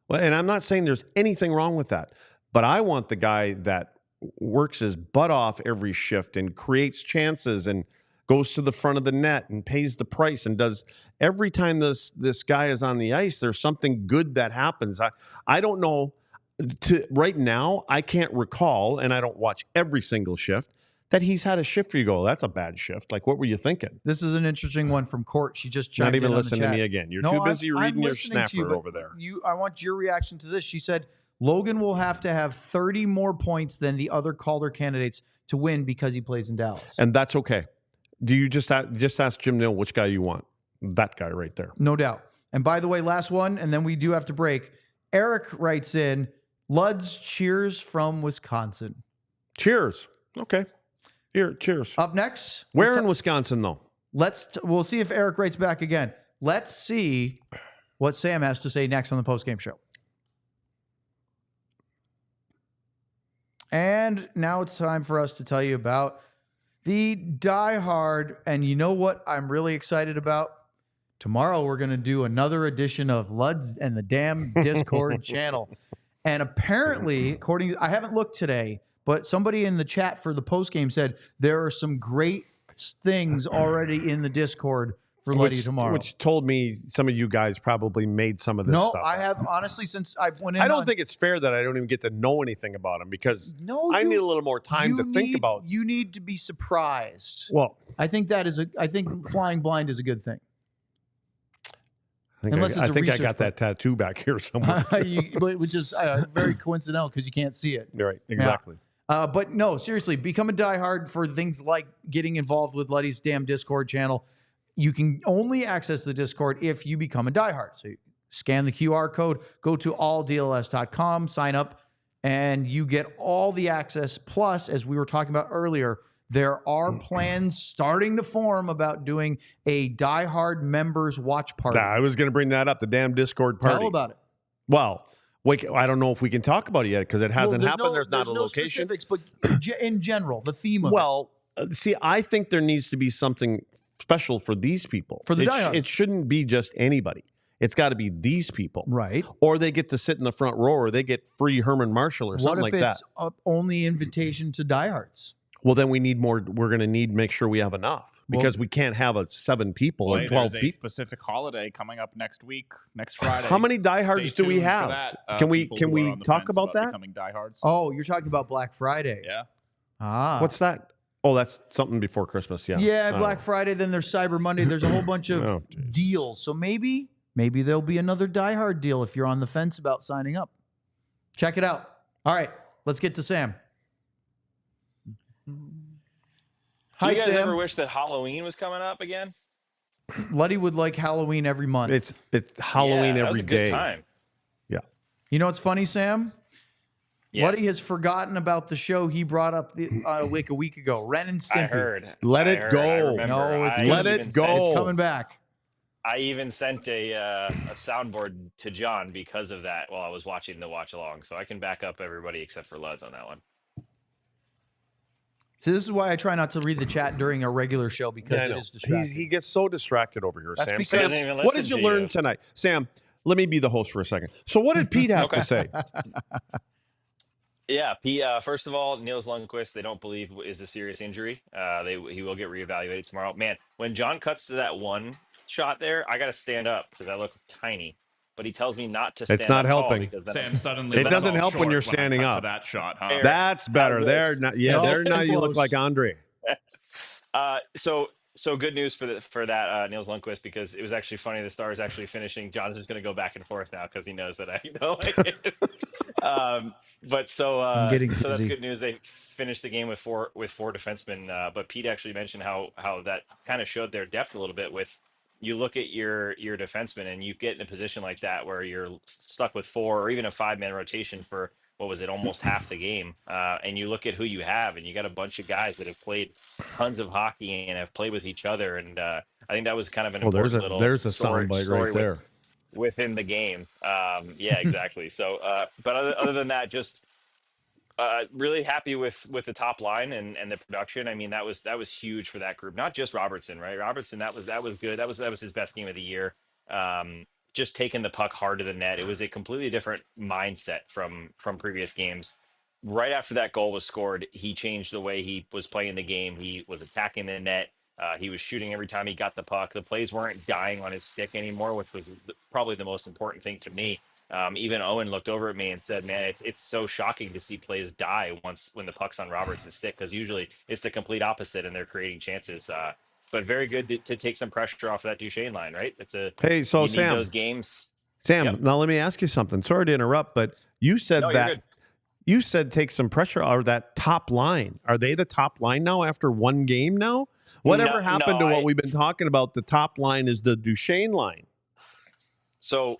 Well, and I'm not saying there's anything wrong with that, but I want the guy that works his butt off every shift and creates chances and goes to the front of the net and pays the price and does every time this guy is on the ice, there's something good that happens. I don't know. Right now, I can't recall, and I don't watch every single shift, that he's had a shift where you go, that's a bad shift. Like, what were you thinking? This is an interesting one from Court. She just chimed Not even in listening on the to chat. me again. You're too busy reading your snapper over there. I want your reaction to this. She said, Logan will have to have 30 more points than the other Calder candidates to win because he plays in Dallas. And that's okay. Do you just ask Jim Neal which guy you want? That guy right there. No doubt. And by the way, last one, and then we do have to break. Eric writes in, Luds cheers from Wisconsin. Cheers. Okay. Here, cheers. Up next. Where in Wisconsin, though? We'll see if Eric writes back again. Let's see what Sam has to say next on the postgame show. And now it's time for us to tell you about the Die Hard. And you know what I'm really excited about? Tomorrow we're going to do another edition of Luds and the Damn Discord channel. And apparently, I haven't looked today, but somebody in the chat for the postgame said there are some great things already in the Discord for Luddy tomorrow. Which told me some of you guys probably made some of this stuff. No, I have, honestly, since I went in. I don't think it's fair that I don't even get to know anything about them because I need a little more time to think about. You need to be surprised. Well, I think flying blind is a good thing. I think I got that tattoo back here somewhere. Which is very coincidental because you can't see it. Right, exactly. Yeah. But no, seriously, become a diehard for things like getting involved with Luddy's Damn Discord channel. You can only access the Discord if you become a diehard. So you scan the QR code, go to alldls.com, sign up, and you get all the access. Plus, as we were talking about earlier, there are plans starting to form about doing a Die Hard members watch party. I was going to bring that up, the damn Discord party. Tell about it. Well, I don't know if we can talk about it yet because it hasn't happened. There's not a location. Specifics, but in general, the theme of it. See, I think there needs to be something special for these people. For the Die Hard. It shouldn't be just anybody. It's got to be these people. Right. Or they get to sit in the front row or they get free Herman Marshall or something like that. What if it's only invitation to diehards? Well, then we need more. We're going to need to make sure we have enough because we can't have 7 people or 12 people. There's a specific holiday coming up next week, next Friday. How many diehards do we have? Can we talk about that? Becoming diehards. Oh, you're talking about Black Friday. Yeah. What's that? Oh, that's something before Christmas. Yeah. Yeah, Black Friday. Then there's Cyber Monday. There's a whole bunch of deals. So maybe there'll be another diehard deal if you're on the fence about signing up. Check it out. All right, let's get to Sam. Hi, you guys Sam. ever wish that Halloween was coming up again? Luddy would like Halloween every month. It's Halloween every day. That was a good time. Yeah. You know what's funny, Sam? Yes. Luddy has forgotten about the show he brought up a week ago. Ren and Stimpy. I heard. Let I it heard, go. I remember. No, it's I Let it even go. sent- It's coming back. I even sent a soundboard to John because of that while I was watching the watch along. So I can back up everybody except for Luds on that one. So this is why I try not to read the chat during a regular show because Yeah, I it know. is distracting. He gets so distracted over here, That's Sam. because- Sam, He doesn't even what did listen you to learn you. tonight? Sam, let me be the host for a second. So what did Pete have to say? Yeah, first of all, Niels Lundqvist, they don't believe is a serious injury. He will get reevaluated tomorrow. Man, when John cuts to that one shot there, I got to stand up because I look tiny. But he tells me not to stand It's not up tall helping. because then Sam suddenly. It looks doesn't all help when short you're I standing cut to up. that shot, huh? Fair. That's better. How's There, this? not, yeah, No, there now too you look close. like Andre. So good news for that Niels Lundqvist, because it was actually funny. The Stars actually finishing. John is just going to go back and forth now because he knows that I know. I'm getting so that's dizzy. good news. They finished the game with four defensemen. But Pete actually mentioned how that kind of showed their depth a little bit. With you look at your defenseman and you get in a position like that where you're stuck with 4 or even a 5-man rotation for what was it, almost half the game. And you look at who you have, and you got a bunch of guys that have played tons of hockey and have played with each other. And I think that was kind of an Well, important there's a little soundbite story right there. within the game. Yeah, exactly. So, but other than that, just really happy with the top line and the production. I mean, that was huge for that group. Not just Robertson, right? Robertson, that was good. That was his best game of the year. Just taking the puck hard to the net. It was a completely different mindset from previous games. Right after that goal was scored, he changed the way he was playing the game. He was attacking the net. He was shooting every time he got the puck. The plays weren't dying on his stick anymore, which was probably the most important thing to me. Even Owen looked over at me and said, "Man, it's so shocking to see plays die when the puck's on Robertson's stick, because usually it's the complete opposite and they're creating chances." But very good to take some pressure off of that Duchesne line, right? Hey, so you need Sam, those games. Sam, Yep. now let me ask you something. Sorry to interrupt, but you said No, you're that good. you said take some pressure out of that top line. Are they the top line now after one game now? Whatever happened to what we've been talking about? The top line is the Duchesne line. So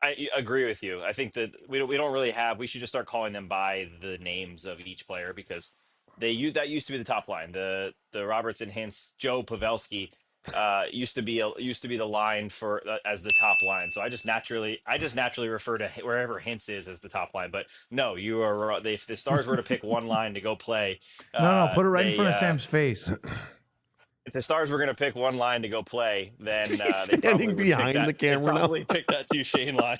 I agree with you. I think that we don't really have. We should just start calling them by the names of each player, because that used to be the top line. The Robertson, Hintz, Joe Pavelski used to be the line for as the top line. So I just naturally refer to wherever Hintz is as the top line. But no, you are. If the Stars were to pick one line to go play, No, put it right in front of Sam's face. if the Stars were going to pick one line to go play, then He's they standing probably would pick behind that- the camera They now. probably pick that Duchesne line.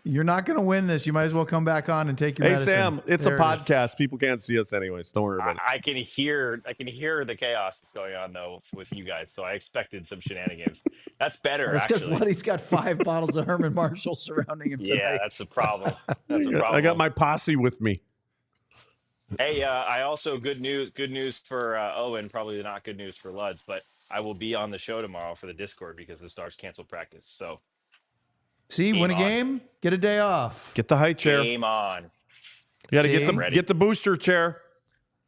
You're not going to win this. You might as well come back on and take your Hey, medicine. Sam, it's There a it is. podcast. People can't see us anyways. Don't worry about it. I can hear the chaos that's going on though with you guys, so I expected some shenanigans. That's better, That's because actually. Luddy's got 5 bottles of Herman Marshall surrounding him Yeah, tonight. that's a problem. That's a problem. I got my posse with me. Hey, I also good news for Owen. Probably not good news for Luds, but I will be on the show tomorrow for the Discord because the Stars canceled practice. So See, Game win a on. game, get a day off. Get the high chair. game on. You got to See? get the booster chair.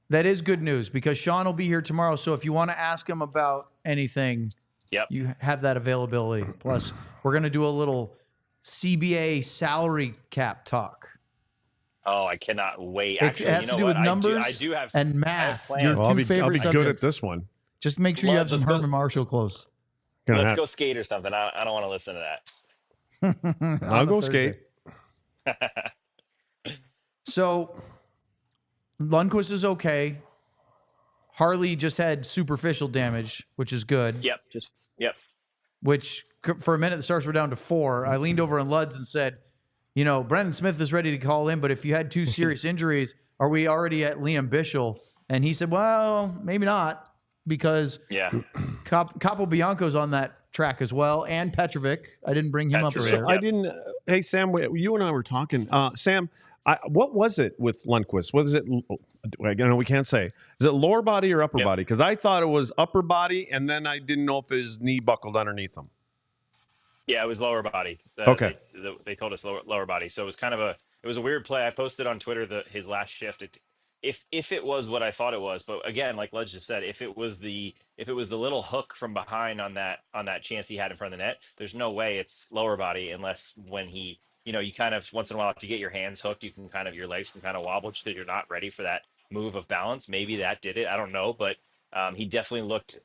That is good news because Sean will be here tomorrow. So if you want to ask him about anything, Yep. you have that availability. Plus, we're going to do a little CBA salary cap talk. Oh, I cannot wait. It Actually, has you to know do what? with numbers I do have and I have math. plans. Your Well, two I'll be favorite good subjects. at this one. Just make sure you have some Let's go. Herman Marshall clothes. Gonna Let's have- go skate or something. I don't want to listen to that. I'll go skate. So Lundqvist is okay. Harley just had superficial damage, which is good. Yep. Which for a minute the Stars were down to 4. I leaned over on Luds and said, you know, Brendan Smith is ready to call in, but if you had 2 serious injuries, are we already at Liam Bischel? And he said, well, maybe not, because Yeah. Capobianco's on that track as well, and Petrovic. I didn't bring him up Petrovic. there. I didn't. Hey, Sam, you and I were talking. Sam, what was it with Lundqvist? What is it? I know we can't say. Is it lower body or upper Yep. body? Because I thought it was upper body, and then I didn't know if his knee buckled underneath him. Yeah, it was lower body. Okay. They told us lower body. So it was it was a weird play. I posted on Twitter his last shift. If it was what I thought it was, but again, like Ledge just said, if it was the little hook from behind on that chance he had in front of the net, there's no way it's lower body unless when he you kind of once in a while, if you get your hands hooked, your legs can kind of wobble just because you're not ready for that move of balance. Maybe that did it. I don't know, but he definitely looked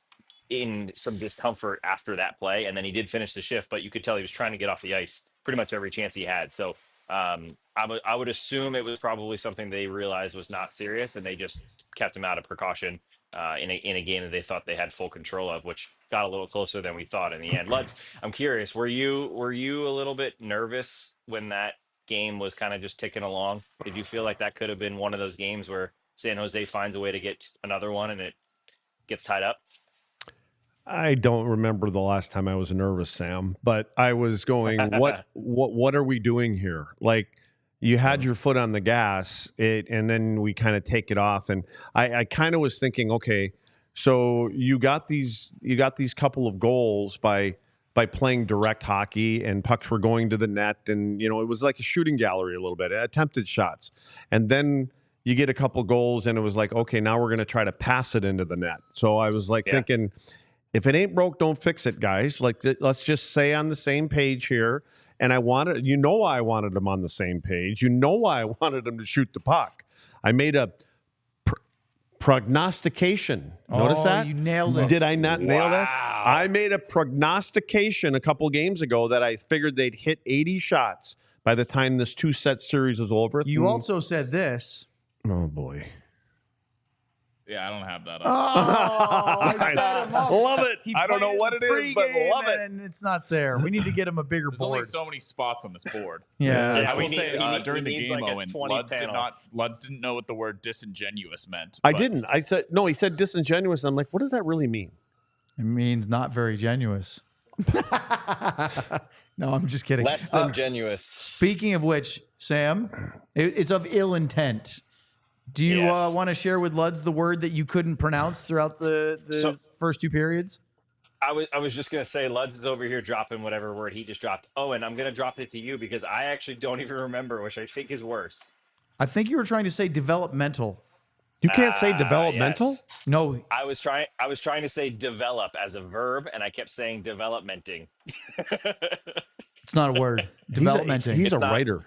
in some discomfort after that play, and then he did finish the shift, but you could tell he was trying to get off the ice pretty much every chance he had. So I would assume it was probably something they realized was not serious, and they just kept him out of precaution in a game that they thought they had full control of, which got a little closer than we thought in the end. I'm curious, were you a little bit nervous when that game was kind of just ticking along? Did you feel like that could have been one of those games where San Jose finds a way to get another one and it gets tied up? I don't remember the last time I was nervous, Sam, but I was going, what are we doing here? Like, you had your foot on the gas, and then we kind of take it off. And I kind of was thinking, okay, so you got these couple of goals by playing direct hockey, and pucks were going to the net, and it was like a shooting gallery a little bit, attempted shots, and then you get a couple goals, and it was like, okay, now we're going to try to pass it into the net. So I was like thinking, if it ain't broke, don't fix it, guys. Like, let's just stay on the same page here. And I wanted them on the same page. Why I wanted them to shoot the puck. I made a prognostication. Notice that? You nailed it. Did I not nail that? I made a prognostication a couple games ago that I figured they'd hit 80 shots by the time this 2-set series was over. You also said this. Oh, boy. Yeah, I don't have that up. Oh, I set him up. Love it. He I don't know played what in it the is, but pregame, love it. and it's not there. We need to get him a bigger There's board. only so many spots on this board. Yeah. Yeah, I will we need- say he need- during he the needs game, like a Owen, 20 panel. Luds didn't know what the word disingenuous meant. I but didn't. I said, no, he said disingenuous. I'm like, what does that really mean? It means not very genuous. No, I'm just kidding. Less than genuous. Speaking of which, Sam, it's of ill intent. Do you Yes. want to share with Luds the word that you couldn't pronounce throughout the first two periods? I was just gonna say, Luds is over here dropping whatever word he just dropped. Oh, and I'm gonna drop it to you because I actually don't even remember, which I think is worse. I think you were trying to say developmental. You can't say developmental? Yes. No, I was trying to say develop as a verb, and I kept saying developmenting. it's not a word. Developmenting. He's a It's not- writer.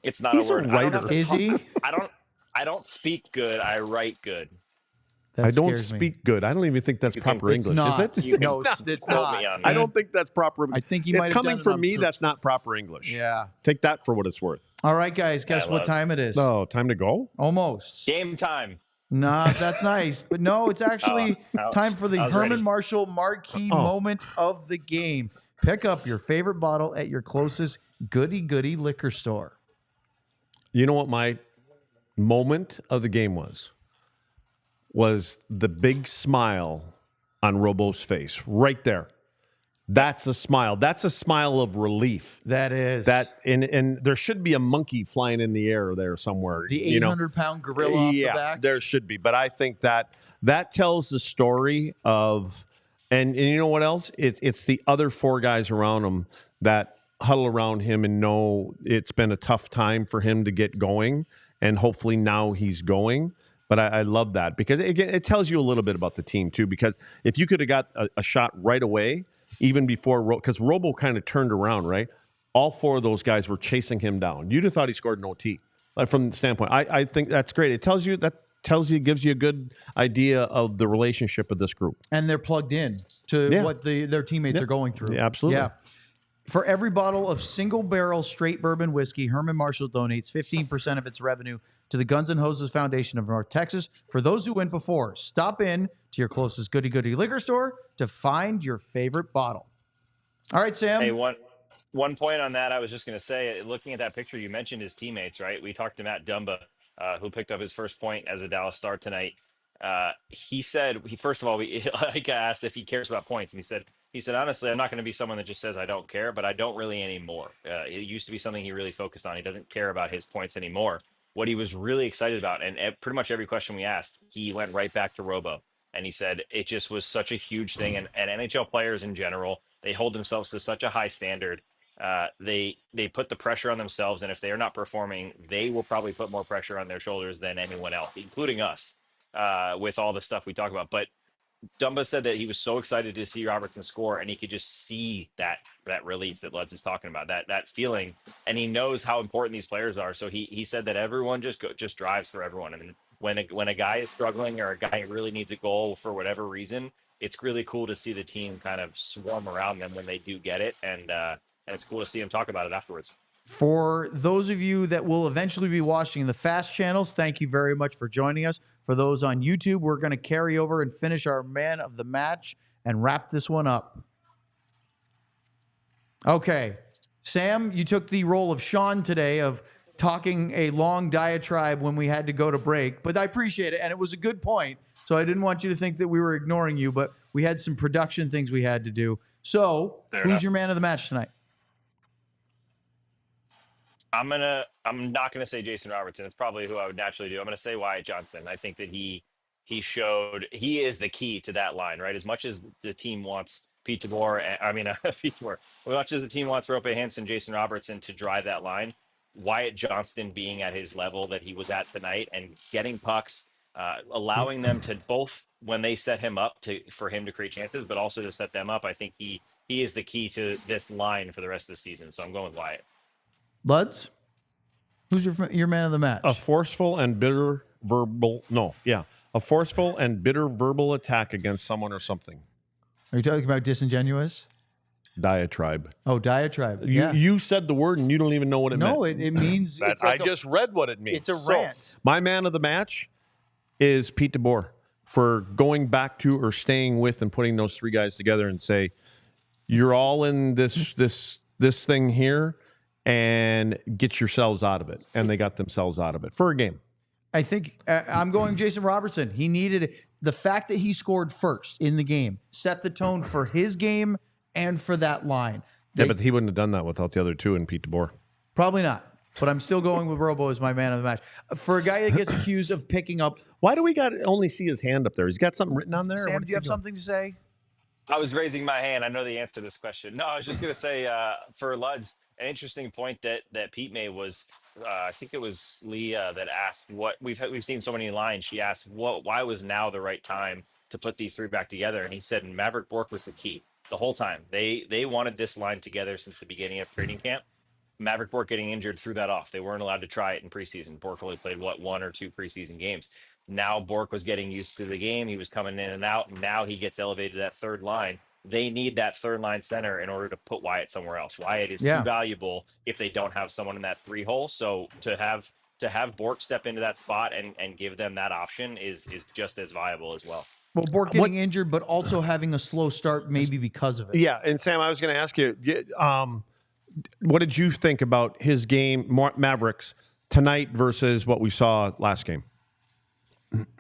It's not He's a a word. I don't have writer. to Is talk- he? I don't speak good. I write good. That I don't scares me. speak good. I don't even think that's You can- proper It's English, not. is it? You No, can it's quote not. me on I that. don't think that's proper. I think he It's might have coming done it from on me. purpose. That's not proper English. Yeah. Take that for what it's worth. All right, guys. Guess I what love- time it is? Oh, time to go? Almost. Game time. Nah, that's nice. But no, it's actually Oh, time for the I was Herman ready. Marshall marquee Oh. moment of the game. Pick up your favorite bottle at your closest goody liquor store. You know what my moment of the game was the big smile on Robo's face right there. That's a smile. That's a smile of relief. That is That and there should be a monkey flying in the air there somewhere. the you know? 800-pound gorilla off the back. There should be, but I think that tells the story of, and you know what else? It's the other four guys around him that huddle around him and know it's been a tough time for him to get going, and hopefully now he's going. But I love that because again, it tells you a little bit about the team too. Because if you could have got a shot right away, even before, because Robo kind of turned around, right? All four of those guys were chasing him down. You'd have thought he scored an OT. From the standpoint, I think that's great. It gives you a good idea of the relationship of this group. And they're plugged in to Yeah. what their teammates Yeah. are going through. Yeah, absolutely. Yeah. For every bottle of single barrel straight bourbon whiskey, Herman Marshall donates 15% of its revenue to the Guns N' Hoses Foundation of North Texas. For those who went before, stop in to your closest goody liquor store to find your favorite bottle. All right, Sam. Hey, one point on that, I was just going to say, looking at that picture, you mentioned his teammates, right? We talked to Matt Dumba, who picked up his first point as a Dallas Star tonight. He said, first of all, I asked if he cares about points, and he said, honestly, I'm not going to be someone that just says I don't care, but I don't really anymore. It used to be something he really focused on. He doesn't care about his points anymore. What he was really excited about, and pretty much every question we asked, he went right back to Robo. And he said it just was such a huge thing. And NHL players in general, they hold themselves to such a high standard. They put the pressure on themselves. And if they're not performing, they will probably put more pressure on their shoulders than anyone else, including us, with all the stuff we talk about. But Dumba said that he was so excited to see Robertson score, and he could just see that relief that Luds is talking about, that feeling, and he knows how important these players are. So he said that everyone just drives for everyone, and when a guy is struggling or a guy really needs a goal for whatever reason, it's really cool to see the team kind of swarm around them when they do get it, and it's cool to see him talk about it afterwards. For those of you that will eventually be watching the fast channels, thank you very much for joining us. For those on YouTube, we're going to carry over and finish our man of the match and wrap this one up. Okay. Sam, you took the role of Sean today of talking a long diatribe when we had to go to break, but I appreciate it, and it was a good point. So I didn't want you to think that we were ignoring you, but we had some production things we had to do. So who's your man of the match tonight? I'm not gonna say Jason Robertson. It's probably who I would naturally do. I'm gonna say Wyatt Johnston. I think that he showed he is the key to that line, right? As much as the team wants Pete DeBoer, Pete DeBoer, as much as the team wants Rope Hansen, Jason Robertson to drive that line, Wyatt Johnston being at his level that he was at tonight and getting pucks, allowing them to both when they set him up for him to create chances, but also to set them up. I think he is the key to this line for the rest of the season. So I'm going with Wyatt. Luds, who's your man of the match? A forceful and bitter verbal attack against someone or something. Are you talking about disingenuous? Diatribe. Oh, diatribe. You said the word and you don't even know what it meant. No, it means it's like I just read what it means. It's a rant. So, my man of the match is Pete DeBoer for going back to or staying with and putting those three guys together and say, you're all in this thing here, and get yourselves out of it. And they got themselves out of it for a game. I think I'm going Jason Robertson. He needed the fact that he scored first in the game, set the tone for his game and for that line. But he wouldn't have done that without the other two and Pete DeBoer. Probably not. But I'm still going with Robo as my man of the match. For a guy that gets accused of picking up. Why do we only see his hand up there? He's got something written on there? Sam, do you have something to say? I was raising my hand. I know the answer to this question. No, I was just going to say for Luds, an interesting point that Pete made was, I think it was Leah that asked what we've seen so many lines. She asked why was now the right time to put these three back together, and he said Maverick Bourque was the key the whole time. They wanted this line together since the beginning of training camp. Maverick Bourque getting injured threw that off. They weren't allowed to try it in preseason. Bourque only played one or two preseason games. Now Bourque was getting used to the game. He was coming in and out. And now he gets elevated to that third line. They need that third line center in order to put Wyatt somewhere else. Wyatt is too valuable if they don't have someone in that three hole. So to have Bourque step into that spot and give them that option is just as viable as well. Well, Bourque getting injured, but also having a slow start maybe because of it. Yeah, and Sam, I was going to ask you, what did you think about his game, Mavericks, tonight versus what we saw last game?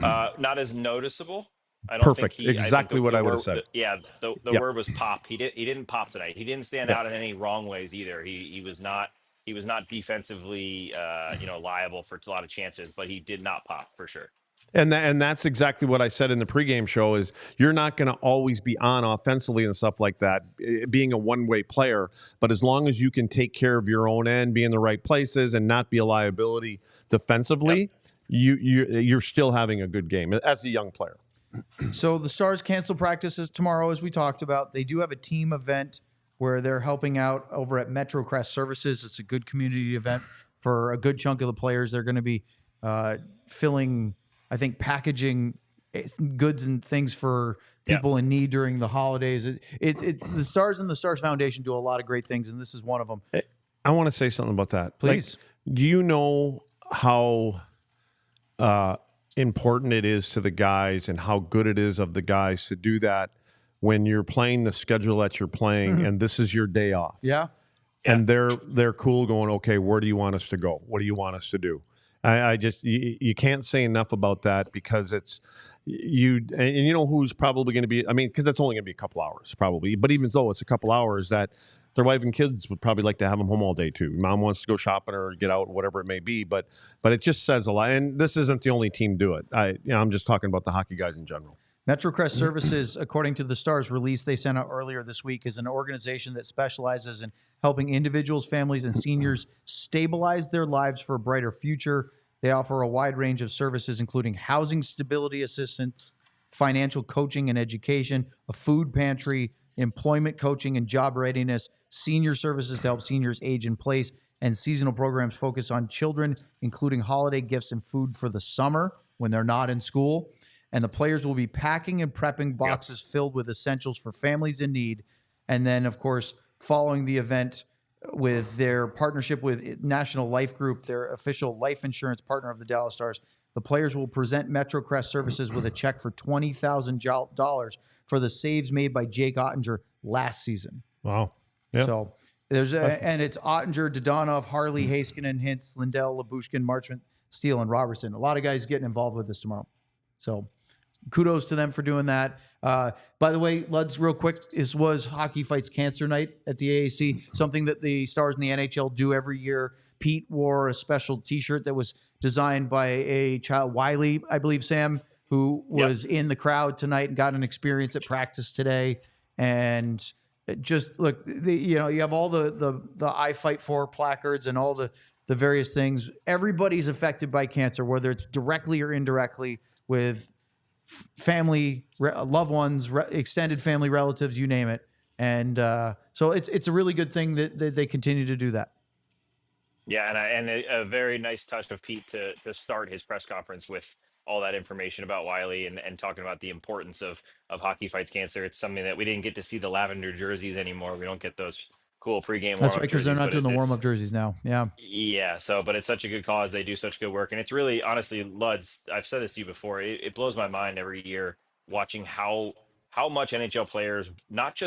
Not as noticeable. I don't Perfect. think Exactly what I would have said. The word was pop. He didn't pop tonight. He didn't stand out in any wrong ways either. He was not defensively liable for a lot of chances, but he did not pop for sure. And that's exactly what I said in the pregame show is you're not going to always be on offensively and stuff like that, being a one-way player. But as long as you can take care of your own end, be in the right places, and not be a liability defensively, you're still having a good game as a young player. So the Stars cancel practices tomorrow, as we talked about. They do have a team event where they're helping out over at MetroCrest Services. It's a good community event for a good chunk of the players. They're going to be filling, I think, packaging goods and things for people in need during the holidays. The Stars and the Stars Foundation do a lot of great things, and this is one of them. I want to say something about that. Please. Do you know how important it is to the guys and how good it is of the guys to do that when you're playing the schedule that you're playing and this is your day off? Yeah. And they're cool going, okay, where do you want us to go? What do you want us to do? I just you can't say enough about that because it's you and you know who's probably going to be. I mean, because that's only going to be a couple hours probably. But even though it's a couple hours, that their wife and kids would probably like to have them home all day too. Mom wants to go shopping or get out, whatever it may be. But it just says a lot. And this isn't the only team do it. I'm just talking about the hockey guys in general. MetroCrest Services, according to the Stars release they sent out earlier this week, is an organization that specializes in helping individuals, families, and seniors stabilize their lives for a brighter future. They offer a wide range of services, including housing stability assistance, financial coaching and education, a food pantry, employment coaching and job readiness, senior services to help seniors age in place, and seasonal programs focused on children, including holiday gifts and food for the summer when they're not in school. And the players will be packing and prepping boxes filled with essentials for families in need. And then, of course, following the event with their partnership with National Life Group, their official life insurance partner of the Dallas Stars, the players will present MetroCrest Services with a check for $20,000 for the saves made by Jake Oettinger last season. Wow. Yeah. So there's and it's Oettinger, Dodonov, Harley, Heiskanen, Hintz, Lindell, Labushkin, Marchment, Steele, and Robertson. A lot of guys getting involved with this tomorrow. So kudos to them for doing that. By the way, Luds, real quick, this was Hockey Fights Cancer Night at the AAC, something that the Stars in the NHL do every year. Pete wore a special T-shirt that was designed by a child, Wiley, I believe, Sam, who was in the crowd tonight and got an experience at practice today. And just look, you have all the I Fight For placards and all the various things. Everybody's affected by cancer, whether it's directly or indirectly, with family, loved ones, extended family relatives, you name it. And so it's a really good thing that they continue to do that. Yeah, and a very nice touch of Pete to start his press conference with all that information about Wiley and talking about the importance of Hockey Fights Cancer. It's something that we didn't get to see the lavender jerseys anymore. We don't get those cool pregame. That's right, because they're not doing the warm-up jerseys now. Yeah. Yeah. So, but it's such a good cause. They do such good work, and it's really, honestly, Luds, I've said this to you before. It blows my mind every year watching how much NHL players, not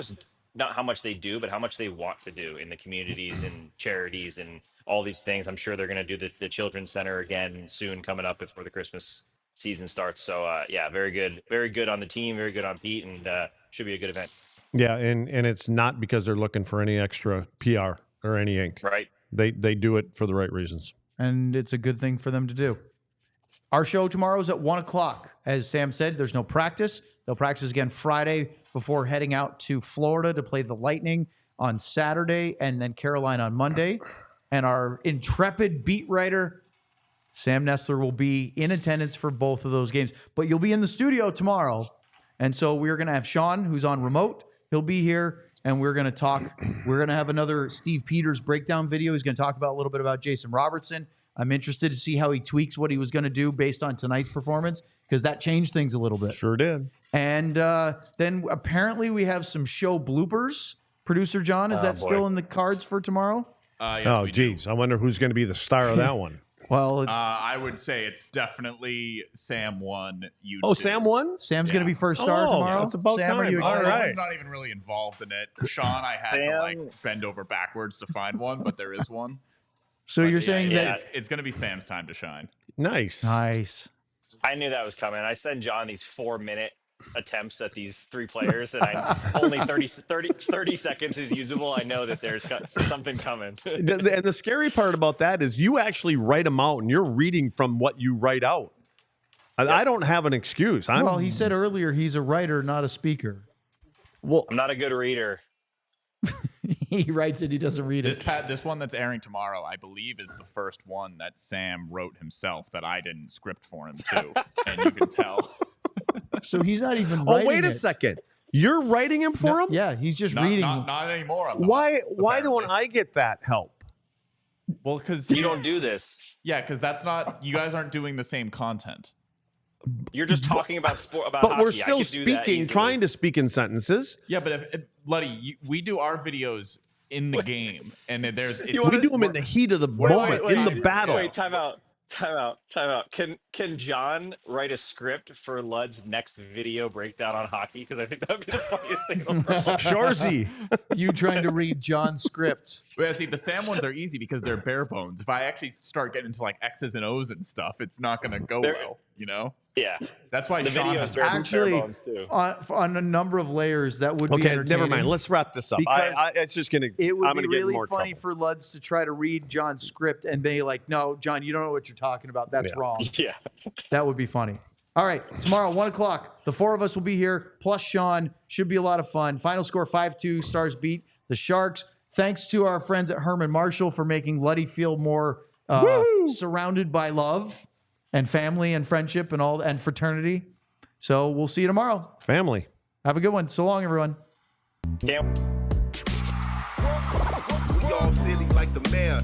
how much they do, but how much they want to do in the communities and charities and all these things. I'm sure they're going to do the Children's Center again soon, coming up before the Christmas season starts. So yeah, very good on the team, very good on Pete, and should be a good event. Yeah, and it's not because they're looking for any extra PR or any ink. Right. They do it for the right reasons. And it's a good thing for them to do. Our show tomorrow is at 1:00. As Sam said, there's no practice. They'll practice again Friday before heading out to Florida to play the Lightning on Saturday and then Carolina on Monday. And our intrepid beat writer, Sam Nestler, will be in attendance for both of those games. But you'll be in the studio tomorrow. And so we're going to have Sean, who's on remote. He'll be here, and we're going to talk. We're going to have another Steve Peters breakdown video. He's going to talk about a little bit about Jason Robertson. I'm interested to see how he tweaks what he was going to do based on tonight's performance, because that changed things a little bit. Sure did. And then apparently we have some show bloopers. Producer John, is that still in the cards for tomorrow? Yes, geez. I wonder who's going to be the star of that one. Well, I would say it's definitely Sam 1. Sam 1? Sam's going to be first star tomorrow. That's about Sam, time. are you excited? All right. One's not even really involved in it. Sean, I had to bend over backwards to find one, but there is one. So you're saying that it's going to be Sam's time to shine. Nice. I knew that was coming. I send John these 4-minute attempts at these three players, and only 30 seconds is usable. I know that there's something coming. And the scary part about that is you actually write them out, and you're reading from what you write out. I don't have an excuse. Well, he said earlier he's a writer, not a speaker. Well, I'm not a good reader. He writes it, he doesn't read it. This one that's airing tomorrow, I believe, is the first one that Sam wrote himself that I didn't script for him too, and you can tell. So he's not even writing wait a second. You're writing him for him? Yeah, he's just reading. Not anymore. Why don't I get that help? Well, because you don't do this. Yeah, because that's not. You guys aren't doing the same content. You're just talking about sport. About but hockey. We're still speaking, trying to speak in sentences. Yeah, but Luddy, we do our videos in the game, and we do them in the heat of the moment, in the battle. Wait, time out. Can John write a script for Lud's next video breakdown on hockey? Because I think that would be the funniest thing in the world. Shorzy. You trying to read John's script. Well, yeah, see, the Sam ones are easy because they're bare bones. If I actually start getting into like X's and O's and stuff, it's not going to go well, you know? Yeah. That's why the Sean video has is bare bones too. On a number of layers, that would be entertaining. Never mind. Let's wrap this up. It's just going to. It would I'm be gonna really get more funny trouble. for Luds to try to read John's script and be like, "No, John, you don't know what you're talking about. That's wrong." Yeah. That would be funny. All right, tomorrow, 1:00. The four of us will be here, plus Sean. Should be a lot of fun. Final score 5-2. Stars beat the Sharks. Thanks to our friends at Herman Marshall for making Luddy feel more surrounded by love and family and friendship and fraternity. So we'll see you tomorrow. Family. Have a good one. So long, everyone. Can't We all silly like the mayor.